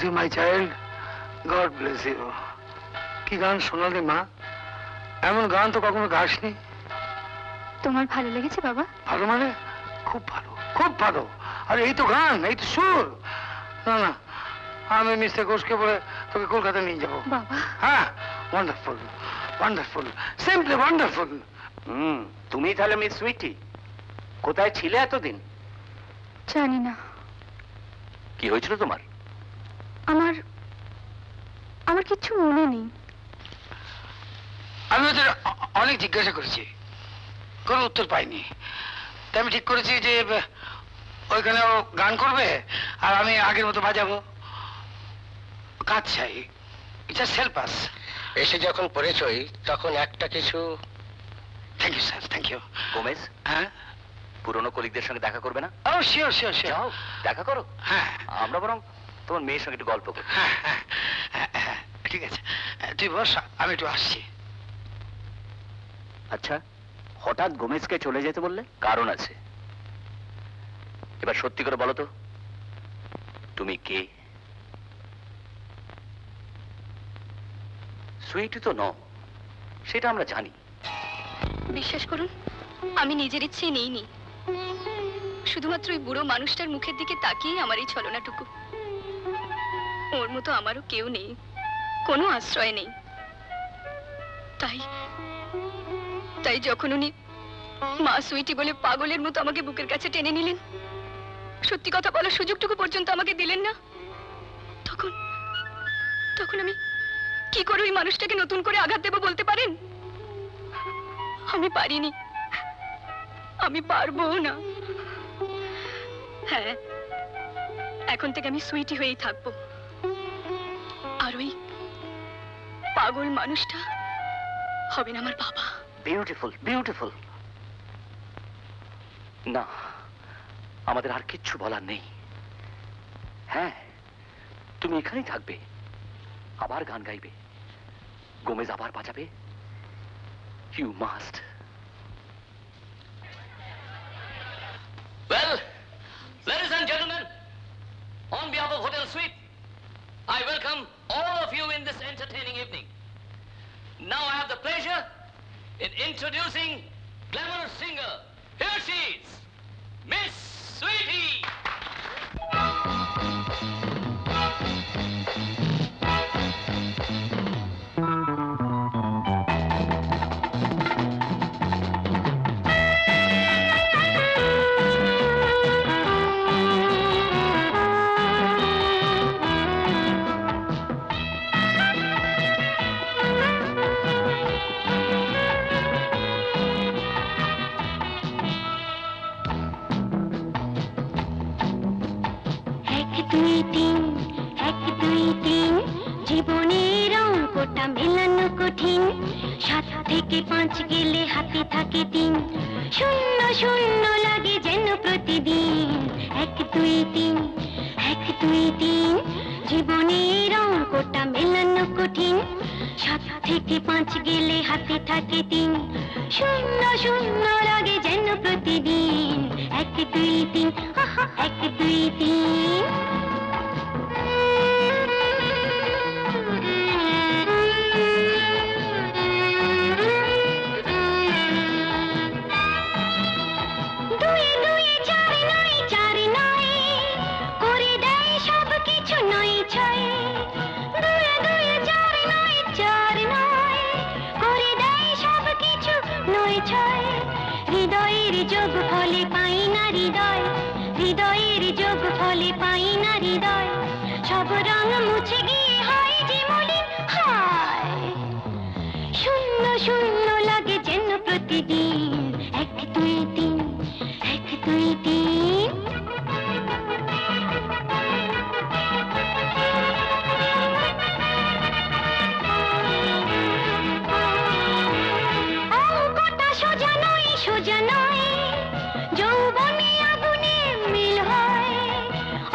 You my child, God bless you. কি গান শোনালে মা? এমন গান তো কখনো গাসনি। তোমার ভালো লেগেছে বাবা? ভালো মানে খুব ভালো, খুব ভালো। আর এই তো গান, এই তো সুর। না না, আমি মিস্টার ঘোষকে বলে তোকে কলকাতা নিয়ে যাবো বাবা। হ্যাঁ, ওয়ান্ডারফুল, ওয়ান্ডারফুল, সিম্পলি ওয়ান্ডারফুল। তুমি তাহলে মিস সুইটি, কোথায় ছিলে এতদিন? জানি না। কি হয়েছিল তোমার? আমার আমার কিচ্ছু মনে নেই। আমি ওদের অনেক জিজ্ঞাসা করেছি, কোনো উত্তর পাইনি। তাই আমি ঠিক করেছি যে ওইখানে ও গান করবে আর আমি আগের মতো বাজাবো। কাজ চাই, জাস্ট হেল্প আস। এসে যখন পড়েছই তখন একটা কিছু। Thank you sir, thank you. Gomez, হ্যাঁ, পুরনো কলিগদের সঙ্গে দেখা করবে না? Oh sure sure sure. যাও, দেখা করো। হ্যাঁ আমরা বরং তোমার মেয়ের সঙ্গে একটু গল্প করি। হ্যাঁ হ্যাঁ হ্যাঁ, ঠিক আছে, তুই বস, আমি একটু আসছি। আচ্ছা, হঠাৎ গোমেজকে চলে যেতে বললে? কারণ আছে। এবার সত্যি করে বলো তো, তুমি কে? সুইটি তো নও, সেটা আমরা জানি। বিশ্বাস করুন, আমি নিজের ইচ্ছেই নেইনি। শুধুমাত্র ওই বুড়ো মানুষটার মুখের দিকে তাকিয়ে আমার এই ছলনাটুকু। ওর মতো আমারও কেউ নেই, কোনো আশ্রয় নেই। তাই তাই যখন উনি মা সুইটি বলে পাগলের মতো আমাকে বুকের কাছে টেনে নিলেন, সত্যি কথা বলার সুযোগটুকু পর্যন্ত আমাকে দিলেন না, তখন তখন আমি কি করে ওই মানুষটাকে নতুন করে আঘাত দেবো বলতে পারেন? আমি পারিনি, আমি পারবো না। হ্যাঁ, এখন থেকে আমি সুইটি হয়েই থাকবো। আর ওই পাগল মানুষটা হবেন আমার বাবা। Beautiful, beautiful. না, আমাদের আর কিচ্ছু বলার নেই। হ্যাঁ, তুমি এখানেই থাকবে, আবার গান গাইবে, গোমেজ আবার বাজাবে। You must. Well, ladies and gentlemen, on behalf of Hotel Suite, I welcome all of you in this entertaining evening. Now I have the pleasure in introducing glamorous singer. Here she is, Miss Sweetie. জীবনের অঙ্কটা মেলানো কঠিন, 7 থেকে 5 গেলে হাতে থাকে 3, শূন্য শূন্য লাগে যেন প্রতিদিন। 1 2 3, 1 2 3, জীবনের অঙ্কটা মেলানো কঠিন, 7 থেকে 5 গেলে হাতে থাকে 3, শূন্য শূন্য লাগে যেন প্রতিদিন। 1 2 3, 1 2 3। হৃদয়ের যোগ ফলে পাই না হৃদয়, হৃদয়ের যোগ ফলে পাই না হৃদয়, সব রং মুছে গিয়ে হয় যে মলিন। হায়, শূন্য শূন্য লাগে যেন প্রতিদিন। 1 2 3, 1 2 3। সোজা নয়, যৌবনে আগুনে মিল হয়।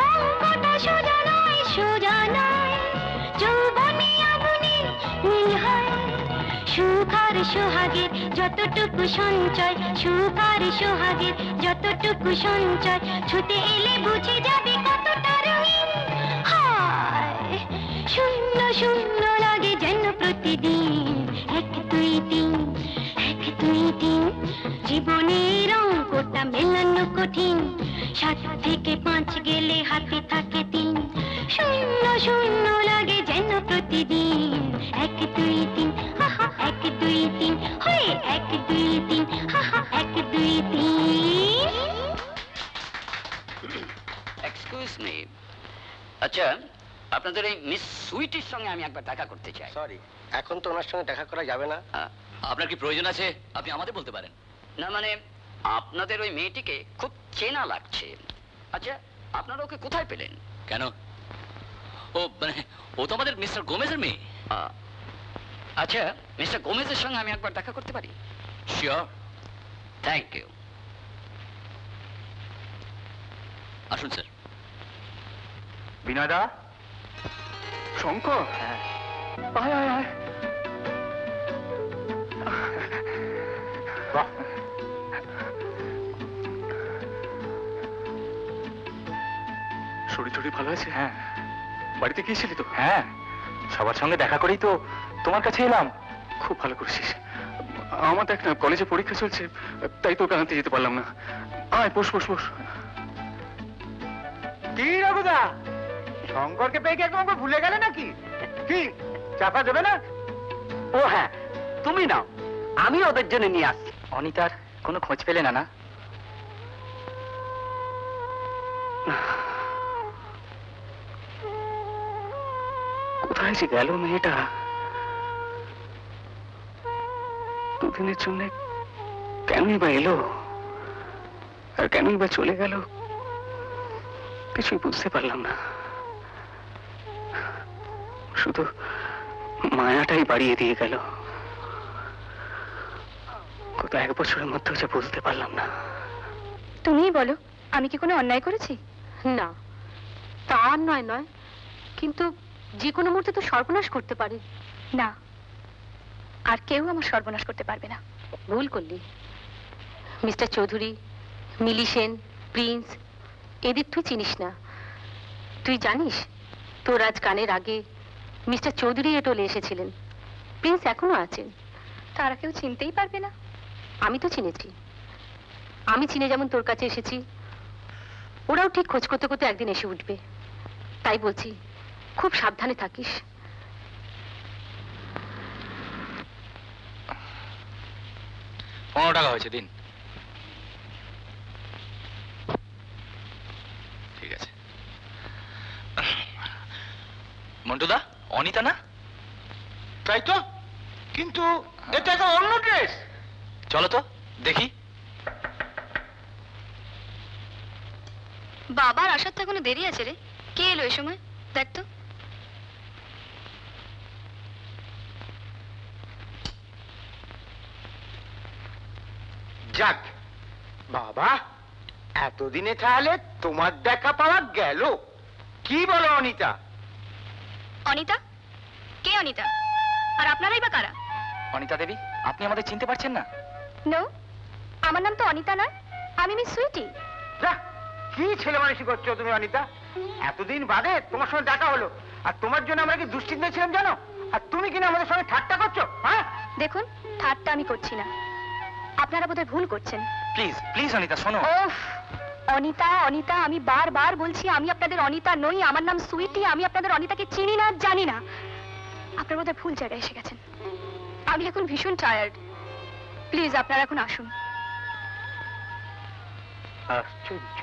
অঙ্কটা সোজা নয়, সোজা নয়, যৌবনে আগুনে মিল হয়। সুখ আর সোহাগের যতটুকু সঞ্চয়, সুখ আর সোহাগের যতটুকু সঞ্চয়, ছুটে এলে বুঝে যাবে কতটা রঙিন। হায়, শূন্য লাগে যেন প্রতিদিন। 1 2 3 1 2 3 জীবনের অঙ্কটা মেলানো কঠিন। 7 থেকে 5 গেলে হাতে থাকে 3। শূন্য শূন্য লাগে যেন প্রতিদিন। 1 2 3 হা হা 1 2 3 হয়ে 1 2 3 হা হা 1 2 3। এক্সকিউজ মি, আচ্ছা আপনাদের এই মিস সুইটির সঙ্গে আমি একবার দেখা করতে চাই। সরি, এখন তো ওনার সঙ্গে দেখা করা যাবে না। আপনার কি প্রয়োজন আছে আপনি আমাদের বলতে পারেন। না মানে আপনাদের ওই মেয়েটিকে খুব চেনা লাগছে। আচ্ছা আপনারা ওকে কোথায় পেলেন? কেন? ও মানে ও তো আমাদের মিস্টার গোমেজের মেয়ে। আচ্ছা মিস্টার গোমেজের সঙ্গে আমি একবার দেখা করতে পারি? শিওর। Thank you. আসুন স্যার। বিনয়দা, শঙ্কর, আয় আয় আয়। বাহ, শরীর টরীর ভালো আছে? হ্যাঁ। বাড়িতে গিয়েছিলি তো? হ্যাঁ, সবার সঙ্গে দেখা করেই তো তোমার কাছে এলাম। খুব ভালো করেছিস। আমার দেখ না, কলেজে পরীক্ষা চলছে, তাই তোর কাছে যেতে পারলাম না। আয় বস বস বস। কি রঘুদা, শঙ্করকে পেয়ে কি একদম আমাকে ভুলে গেলে নাকি? কি চাপা দেবে না? ও হ্যাঁ, তুমি নাও, আমি ওদের জন্য নিয়ে আসছি। অনিতার কোনো খোঁজ পেলে না? না, কোথায় যে গেল মেয়েটা? দুদিনের জন্য কেনই বা এলো আর কেনই বা চলে গেল, কিছুই বুঝতে পারলাম না। শুধু মায়াটাই বাড়িয়ে দিয়ে গেল। গত 1 বছরের মধ্যে যে বুঝতে পারলাম না। তুমিই বলো, আমি কি কোনো অন্যায় করেছি? না, তা নয় নয়, কিন্তু যে কোনো মুহূর্তে তো সর্বনাশ করতে পারে। না, আর কেউ আমার সর্বনাশ করতে পারবে না। ভুল করলি। মিস্টার চৌধুরী, মিলি সেন, প্রিন্স, এদের তুই চিনিস না। তুই জানিস তোর আজ গানের আগে মিস্টার চৌধুরী এটোলে এসেছিলেন। প্রিন্স এখনো আছেন। তারা কেউ চিনতেই পারবে না। আমি তো চিনেছি। আমি চিনে যেমন তোর কাছে এসেছি, ওরাও ঠিক খোঁজ করতে করতে একদিন এসে উঠবে। তাই বলছি, খুব সাবধানে থাকিস। 15 টাকা হয়েছে, দিন। ঠিক আছে। মন্টুদা, অনিতা না? তাই তো, কিন্তু এটা তো অন্য ড্রেস। চলো তো দেখি। বাবার আসার তো এখনো দেরি আছে রে। কে এলো এই সময়? দেখ তো। যাক বাবা, এতদিনে তাহলে তোমার দেখা পাওয়া গেল। কি বলো অনিতা? অনিতা? কে অনিতা? আর আপনারাই বা কারা? অনিতা দেবী, আপনি আমাদের চিনতে পারছেন না? নো, আমার নাম তো অনিতা নয়, আমি মিস সুইটি। যা, কি ছেলে মানুষই করছো তুমি অনিতা? এতদিন বাদে তোমার সঙ্গে দেখা হলো, আর তোমার জন্য আমরা কি দুশ্চিন্তায় ছিলাম জানো? আর তুমি কিনা আমাদের সঙ্গে ঠাট্টা করছো? হ্যাঁ দেখুন, ঠাট্টা আমি করছি না, আপনারা বোধহয় ভুল করছেন। প্লিজ প্লিজ অনিতা, শোনো। ওফ, অনিতা অনিতা, আমি বারবার বলছি আমি আপনাদের অনিতা নই, আমার নাম সুইটি। আমি আপনাদের অনিতাকে চিনি না, জানি না। আপনারা বোধহয় ভুল জায়গায় এসে গেছেন। আমি এখন ভীষণ টায়ার্ড। প্লিজ আপনারা এখন আসুন। আশ্চর্য।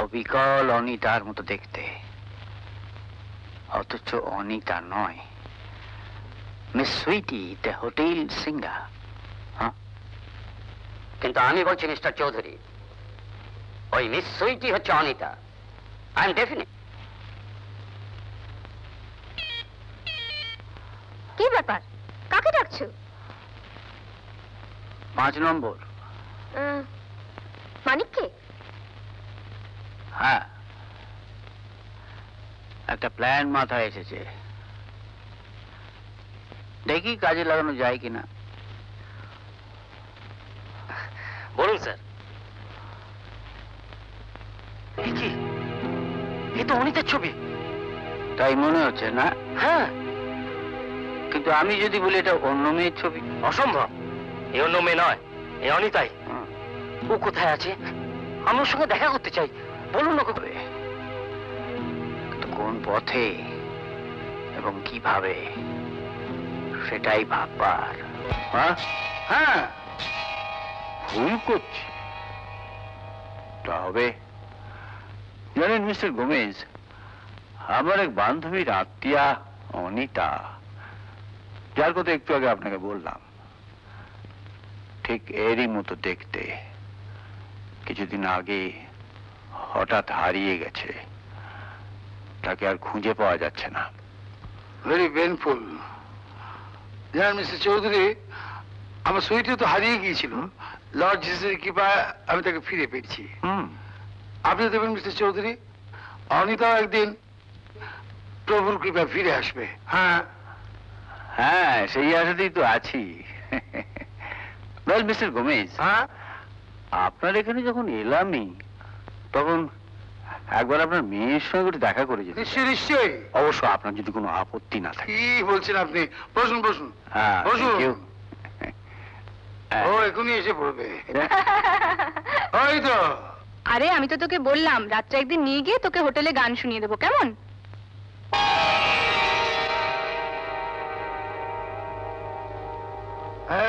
অবিকল অনিতার মতো দেখতে, অথচ অনিতা নয়, miss Sweety, the hotel singer. কিন্তু আমি বলছি মিস্টার চৌধুরী, ওই মিস সুইটি হচ্ছে অনিতা। I am definite. কি ব্যাপার? কাকে ডাকছো? 5 নম্বর। মানিককে? হ্যাঁ, একটা প্ল্যান মাথায় এসেছে, দেখি কাজে লাগানো যায় কিনা। বলুন স্যার। কি এ তো অনিতার ছবি। তাই মনে হচ্ছে না? হ্যাঁ। কিন্তু আমি যদি বলি এটা অন্য মেয়ের ছবি? অসম্ভব, এ অন্য মেয়ে নয়, এ অনিতাই। ও কোথায় আছে? আমি ওর সঙ্গে দেখা করতে চাই, বলুন না কবে। কোন পথে এবং কিভাবে সেটাই ভাববার। হ্যাঁ, ভুল করছি তা হবে। জানেন মিস্টার গোমেজ, আমার এক বান্ধবীর আত্মীয়া অনিতা, যার কথা একটু আগে আপনাকে বললাম, ঠিক এরই মতো দেখতে, কিছুদিন আগে হঠাৎ হারিয়ে গেছে। তাকে আর খুঁজে পাওয়া যাচ্ছে না। Very painful. জানেন মিস্টার চৌধুরী, আমার সুইটিও তো হারিয়ে গিয়েছিল। লর্ড জিসাসের কৃপায় আমি তাকে ফিরে পেয়েছি। আপনি দেবেন মিস্টার চৌধুরী, অনিতাও একদিন প্রভুর কৃপায় ফিরে আসবে। হ্যাঁ হ্যাঁ, সেই আশাতেই তো আছি। ওয়েল মিস্টার গোমেজ, আপনার এখানে যখন এলামই তখন একবার আপনার মেয়ের সঙ্গে একটু দেখা করে যেতে। নিশ্চয়ই নিশ্চয়ই। অবশ্য আপনার যদি কোনো আপত্তি না থাকে। কি বলছেন আপনি? বসুন বসুন। হ্যাঁ, বসুন। thank you. ও এখনই এসে পড়বে। ওই তো। আরে আমি তো তোকে বললাম রাত্রে একদিন নিয়ে গিয়ে তোকে হোটেলে গান শুনিয়ে দেবো, কেমন?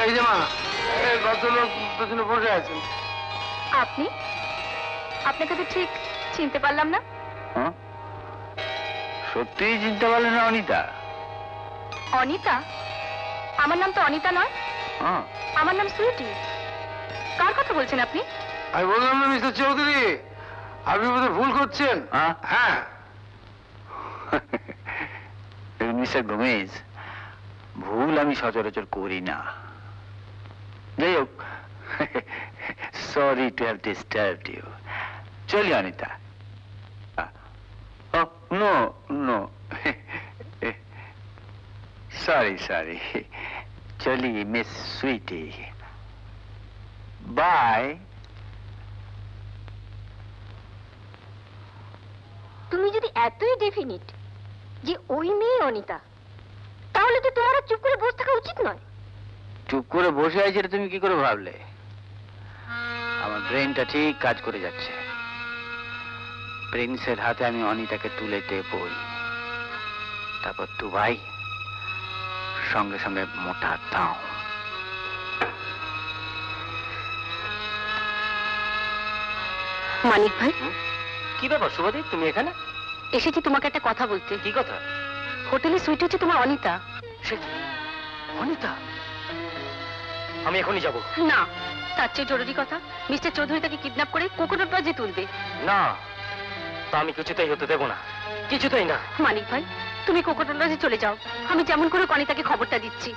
এই যে মা, এই ভদ্রলোক পেছনে বসে আছেন। আপনি? আপনাকে তো ঠিক চিনতে পারলাম না। সত্যিই চিনতে পারলেন না অনিতা? অনিতা? আমার নাম তো অনিতা নয়, আমার নাম সুইটি। কার কথা বলছেন আপনি? আমি বললাম না মিস্টার চৌধুরী, আপনি বোধহয় ভুল করছেন। হ্যাঁ মিস্টার গোমেজ, ভুল আমি সচরাচর করি না। যাই হোক, sorry to have disturbed you. চলি Anita. No no, sorry sorry, চলি মিস সুইটি, বাই। তুমি যদি এতই ডেফিনিট যে ওই মেয়ে অনিতা, তাহলে তো তোমার আর চুপ করে বসে থাকা উচিত নয়। চুপ করে বসে আছি এটা তুমি কি করে ভাবলে? আমার ব্রেনটা ঠিক কাজ করে যাচ্ছে। প্রিন্সের হাতে আমি অনিতাকে তুলে দেবই, তারপর তু ভাই সঙ্গে সঙ্গে মোটা দাও। মানিক ভাই, কি ব্যাপার সুভাদি, তুমি এখানে? এসেছি তোমাকে একটা কথা বলতে। কি কথা? হোটেলে সুইট হচ্ছে তোমার অনিতা। অনিতা? আমি এখনই যাব। না, তার চেয়ে জরুরি কথা, মিস্টার চৌধুরী তাকে কিডন্যাপ করে কোকোনাট লজে তুলবে। না, তা আমি কিছুতেই হতে দেব না, কিছুতেই না। মানিক ভাই, তুমি কোকোনাট লজে চলে যাও, আমি যেমন করে অনিতাকে খবরটা দিচ্ছি।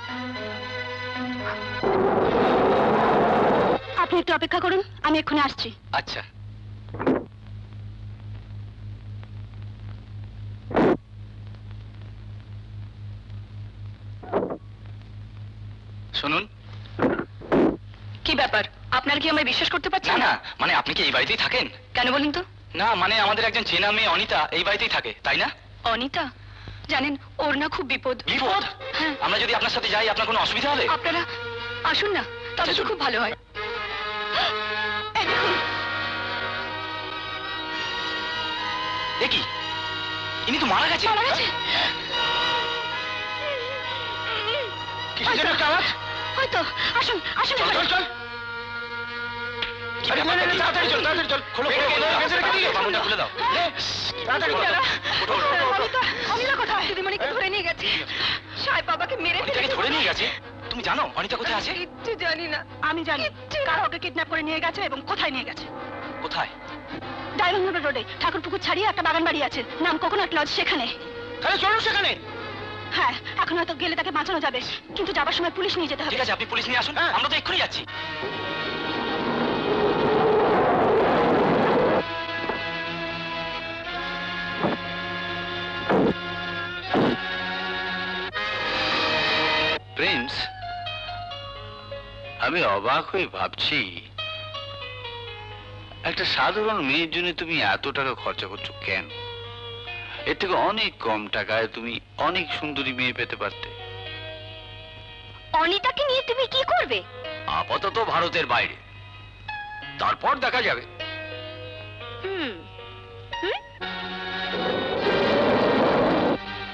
আপনি একটু অপেক্ষা করুন, আমি এক্ষুনি আসছি। আচ্ছা। শুনুন। কি ব্যাপার, আপনার কি আমায় বিশ্বাস করতে পারছেন না? মানে আপনি কি এই বাড়িতেই থাকেন? কেন বলুন তো? না মানে আমাদের একজন চেনা মেয়ে অনিতা এই বাড়িতেই থাকে, তাই না? অনিতা? জানেন ওর না খুব বিপদ। বিপদ? হ্যাঁ। আমরা যদি আপনার সাথে যাই আপনার কোনো অসুবিধা হবে? আপনারা আসুন না, তবে তো খুব ভালো হয়। দেখি, ইনি তো মারা গেছে। মারা গেছে? কিসের জন্য একটা আওয়াজ? হয়তো। আসুন আসুন। চল চল চল। তাড়াতাড়ি চল, তাড়াতাড়ি চল। খোলো খোলো, বামুনটা খুলে দাও। তাড়াতাড়ি করো। অনিতা কোথায়? দিদিমণিকে ধরে নিয়ে গেছে, সাহেব বাবাকে মেরে অনিতাকে ধরে নিয়ে গেছে? তুমি জানো অনিতা কোথায় আছে? কিচ্ছু জানি না। আমি জানি কারা ওকে কিডন্যাপ করে নিয়ে গেছে এবং কোথায় নিয়ে গেছে। কোথায়? ডায়মন্ড রোডে ঠাকুরপুকুর ছাড়িয়ে একটা বাগান বাড়ি আছে, নাম কোকোনাট লজ, সেখানে। তাহলে চলো সেখানে। হ্যাঁ, এখন হয়তো গেলে তাকে বাঁচানো যাবে, কিন্তু যাবার সময় পুলিশ নিয়ে যেতে হবে। ঠিক আছে, আপনি পুলিশ নিয়ে আসুন, আমরা তো এক্ষুনি যাচ্ছি। প্রিন্স, আমি অবাক হয়ে ভাবছি একটা সাধারণ মেয়ের জন্য তুমি এত টাকা খরচা করছো কেন? এর থেকে অনেক কম টাকায় তুমি অনেক সুন্দরী মেয়ে পেতে পারতে। অনিতাকে নিয়ে তুমি কি করবে? আপাতত ভারতের বাইরে, তারপর দেখা যাবে।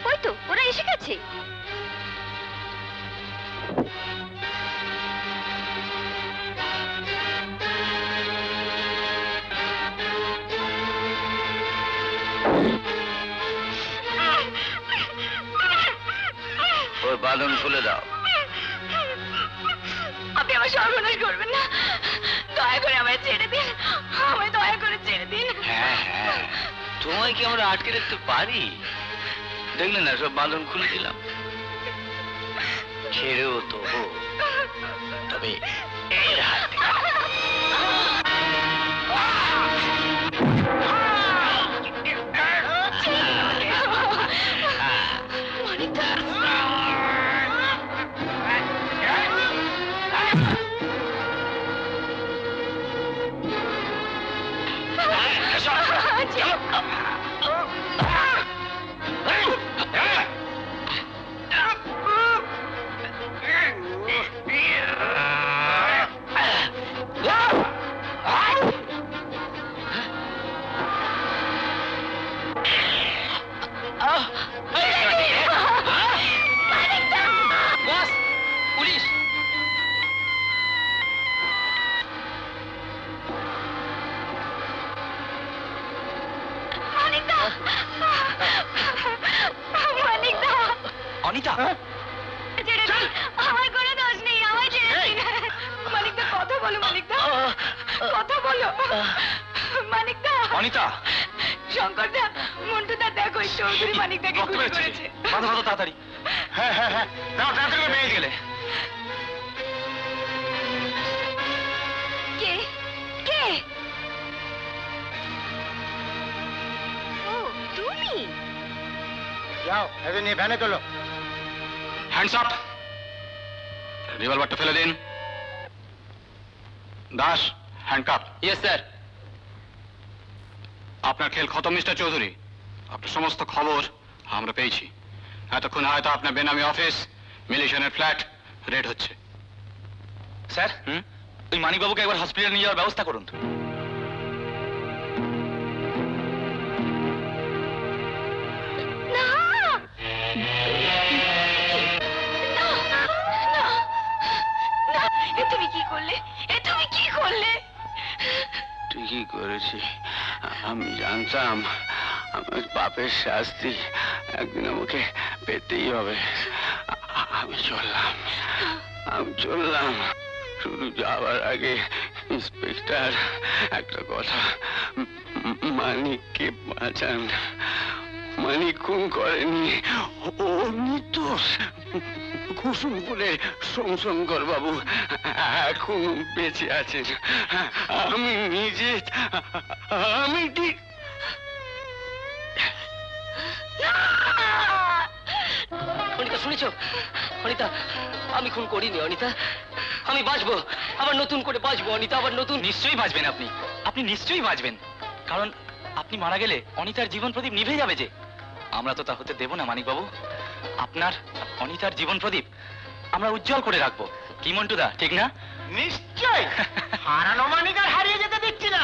ওই তো ওরা এসে গেছে। ওর বাঁধন খুলে দাও। আপনি আমার সর্বনাশ করবেন না, দয়া করে আমায় ছেড়ে দিন, আমায় দয়া করে ছেড়ে দিন। হ্যাঁ হ্যাঁ, তোমায় কি আমরা আটকে রাখতে পারি? দেখলে না সব বাঁধন খুলে দিলাম। ছেড়েও তো তবে এর হাতে। অনিতা, আমার কোনো দোষ নেই, আমায় ছেড়ে দিন। মানিকদা কথা বলো, মানিকদা কথা বলো। মানিকদা, অনিতা, শঙ্করদা, মন্টুদা, দেখো এই চৌধুরী মানিকদাকে গুলি করেছে। বাঁধো বাঁধো তাড়াতাড়ি। হ্যাঁ হ্যাঁ হ্যাঁ, নাও তাড়াতাড়ি মেয়ে গেলে। কে কে? ও তুমি? যাও এদের নিয়ে ভ্যানে তোলো। হ্যান্ডস আপ, রিভলভারটা ফেলে দিন। দাস, হ্যান্ডকাপ। Yes sir. আপনার খেল খতম মিস্টার চৌধুরী। আপনার সমস্ত খবর আমরা পেয়েছি। এতক্ষণ হয়তো আপনার বেনামি অফিস, মিলিশনের ফ্ল্যাট রেড হচ্ছে। স্যার, ওই মানিকবাবুকে একবার হসপিটালে নিয়ে যাওয়ার ব্যবস্থা করুন। তুমি কি করলে? তুমি কি করলে? ঠিকই করেছি। আমি জানতাম আমার পাপের শাস্তি একদিন আমাকে পেতেই হবে। আমি চললাম। শুধু যাওয়ার আগে ইন্সপেক্টর একটা কথা, মানিককে বাঁচান। মানিক খুন করেনি, ও নির্দোষ। কুসুমপুরে সোমশঙ্কর বাবু এখন বেঁচে আছেন। আমি নিজে ঠিক অনিতা, শুনেছো? অনিতা, আমি খুন করিনি। অনিতা, আমি বাঁচবো, আবার নতুন করে বাঁচবো। অনিতা, আবার নতুন। নিশ্চয়ই বাঁচবেন আপনি, আপনি নিশ্চয়ই বাঁচবেন। কারণ আপনি মারা গেলে অনিতার জীবন প্রদীপ নিভে যাবে যে। আমরা তো তা হতে দেব না মানিকবাবু। আপনার অনিতার জীবন প্রদীপ আমরা উজ্জ্বল করে রাখবো। কি মন্টুদা, ঠিক না? নিশ্চয়, হারানো মানিক আর হারিয়ে যেতে দিচ্ছি না।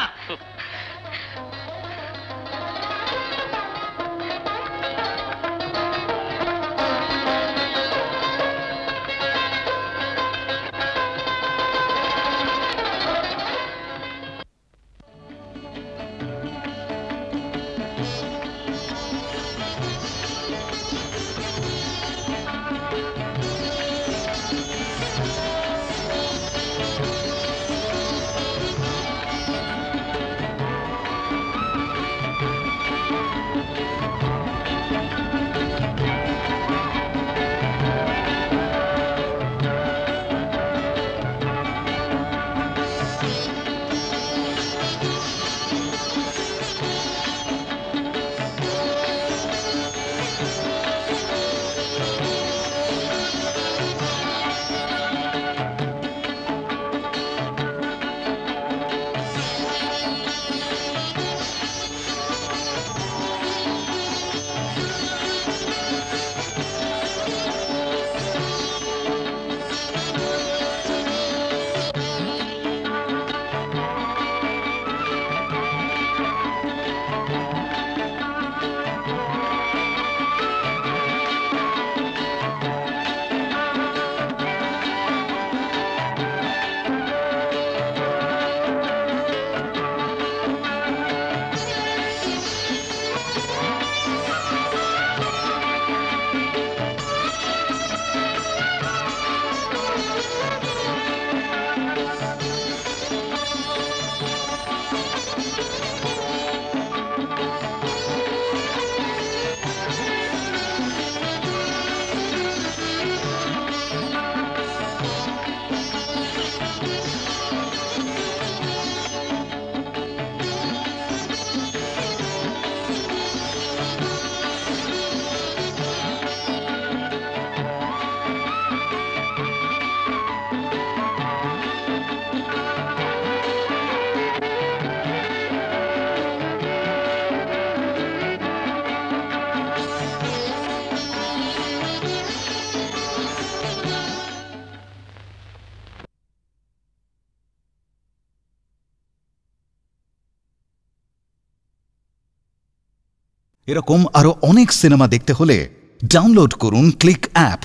এরকম আরো অনেক সিনেমা দেখতে হলে ডাউনলোড করুন ক্লিক অ্যাপ।